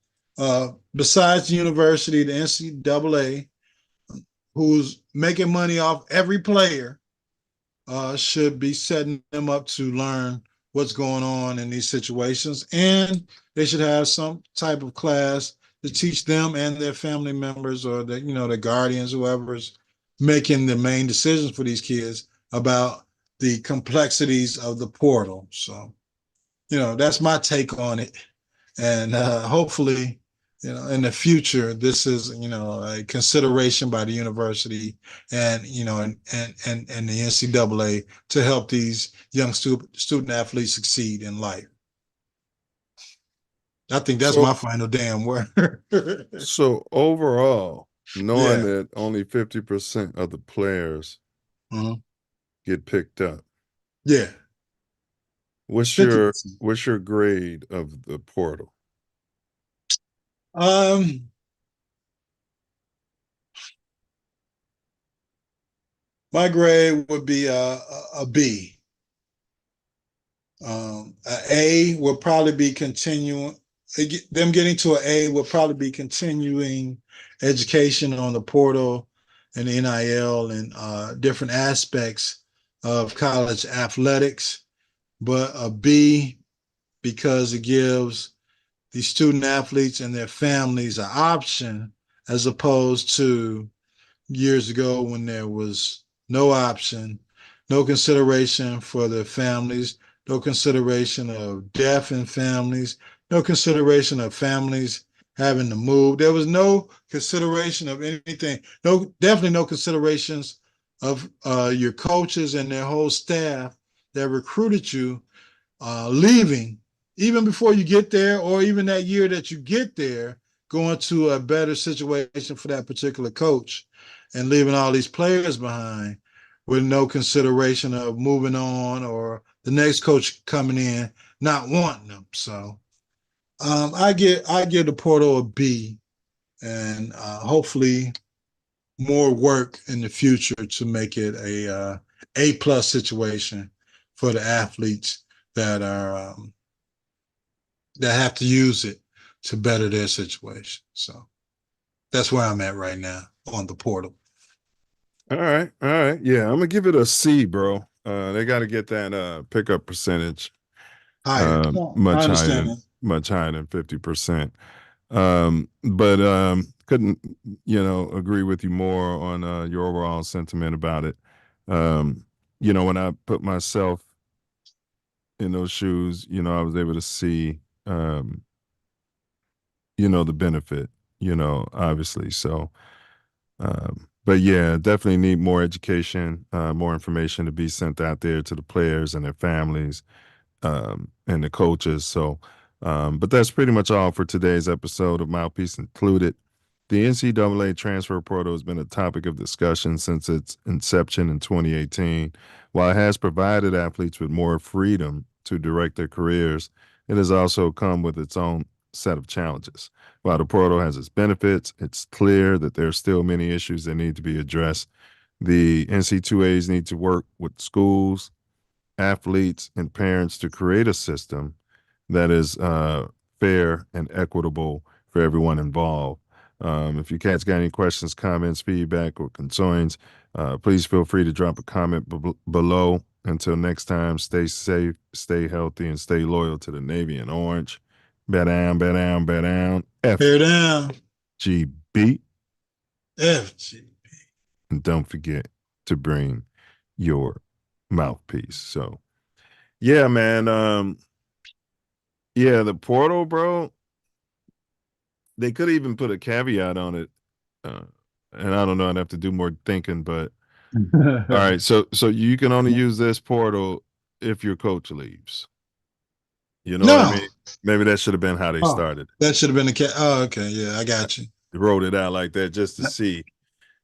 besides the university, the NCAA, who's making money off every player, should be setting them up to learn what's going on in these situations. And they should have some type of class to teach them and their family members or the guardians, whoever's making the main decisions for these kids about the complexities of the portal. So, that's my take on it. And hopefully, in the future, this is, a consideration by the university and, and the NCAA to help these young student athletes succeed in life. I think that's my final damn word. So overall, knowing that only 50% of the players get picked up. Yeah. What's 50%. your grade of the portal? My grade would be a B. A will probably be continuing. Them getting to an A will probably be continuing education on the portal and the NIL and different aspects of college athletics. But a B because it gives the student athletes and their families an option as opposed to years ago when there was no option, no consideration for their families, no consideration of death in families, no consideration of families having to move. There was no consideration of anything. Definitely no considerations of your coaches and their whole staff that recruited you leaving, even before you get there, or even that year that you get there, going to a better situation for that particular coach and leaving all these players behind with no consideration of moving on or the next coach coming in not wanting them. So I give the portal a B, and hopefully more work in the future to make it a A+ situation for the athletes that are that have to use it to better their situation. So that's where I'm at right now on the portal. All right. Yeah, I'm gonna give it a C, bro. They got to get that pickup percentage Higher. much I higher understand than 50%. But couldn't agree with you more on your overall sentiment about it. When I put myself in those shoes, I was able to see the benefit, obviously. So but yeah, definitely need more education, more information to be sent out there to the players and their families, and the coaches. So but that's pretty much all for today's episode of Mouthpiece Included. The NCAA transfer portal has been a topic of discussion since its inception in 2018. While it has provided athletes with more freedom to direct their careers, it has also come with its own set of challenges. While the portal has its benefits, it's clear that there are still many issues that need to be addressed. The NCAAs need to work with schools, athletes, and parents to create a system that is fair and equitable for everyone involved. If you cats got any questions, comments, feedback, or concerns, please feel free to drop a comment below. Until next time, stay safe, stay healthy, and stay loyal to the Navy and Orange. Bet down, bet down, bet down. Bear down. FGB. FGB. And don't forget to bring your mouthpiece. So, yeah, man. Yeah, the portal, bro. They could even put a caveat on it. And I don't know, I'd have to do more thinking, but all right. So you can only use this portal if your coach leaves. You know what I mean? Maybe that should have been how they started. That should have been the Oh, okay. Yeah, I got you. They wrote it out like that just to see.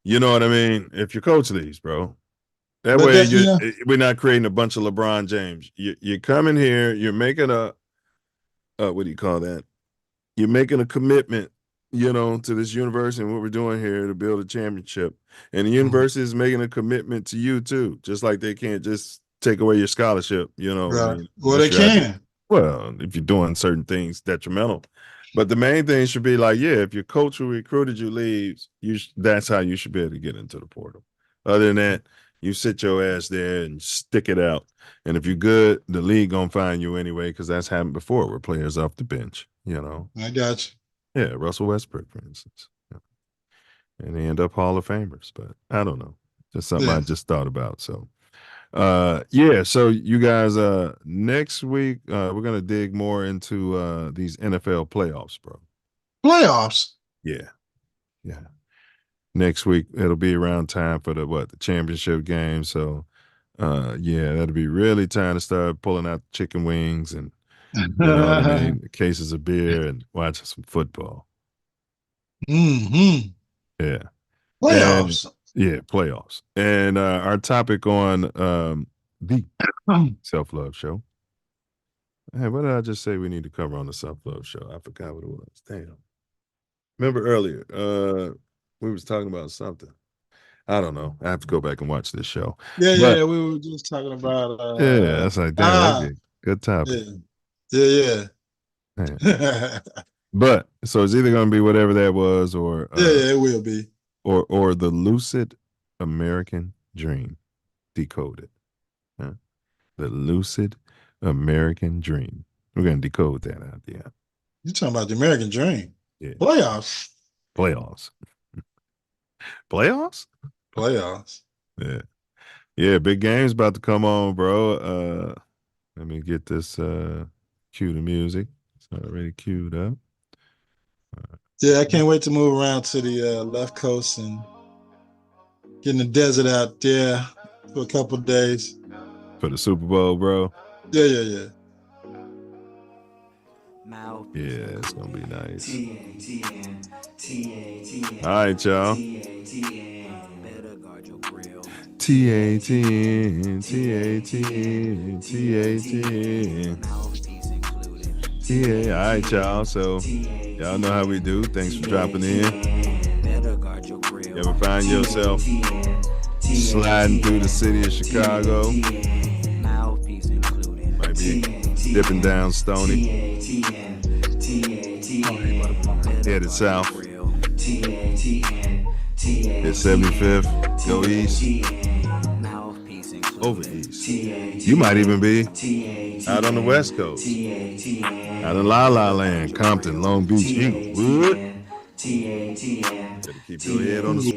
You know what I mean? If your coach leaves, bro. That way we're not creating a bunch of LeBron James. You're coming here, you're making a what do you call that? You're making a commitment, to this university and what we're doing here to build a championship. And the university is making a commitment to you too, just like they can't just take away your scholarship, Right. I mean, Well, they can. Well, if you're doing certain things detrimental. But the main thing should be like, yeah, if your coach who recruited you leaves, that's how you should be able to get into the portal. Other than that, you sit your ass there and stick it out. And if you're good, the league gonna find you anyway, because that's happened before where players off the bench, I got you. Yeah, Russell Westbrook, for instance. And they end up Hall of Famers, but I don't know. Just something I just thought about. So yeah, so you guys next week we're gonna dig more into these NFL playoffs, bro. Playoffs? Yeah. Next week it'll be around time for the championship game. So yeah, that'll be really time to start pulling out chicken wings and you know what I mean, cases of beer and watching some football. Mm-hmm. Yeah. Playoffs. Playoffs. And our topic on the self-love show. Hey, what did I just say we need to cover on the self-love show? I forgot what it was. Damn. Remember earlier, we was talking about something. I don't know. I have to go back and watch this show. Yeah. We were just talking about that's like damn, good topic. Yeah. But so it's either gonna be whatever that was, or it will be. Or the lucid American dream decoded. Huh? The lucid American dream. We're gonna decode that out there. You're talking about the American dream. Yeah. Playoffs. Yeah, big games about to come on, bro. Let me get this cue to music. It's already queued up. Yeah, I can't wait to move around to the left coast and get in the desert out there for a couple of days. For the Super Bowl, bro? Yeah. Yeah, it's going to be nice. All right, y'all. TATN. All right, y'all. So y'all know how we do. Thanks for dropping in. You ever find yourself sliding through the city of Chicago? Might be dipping down Stony. Headed south. Hit 75th. Go east. over east. You might even be out on the West Coast, out in La La Land, Compton, Long Beach, Inglewood. Better keep your head on the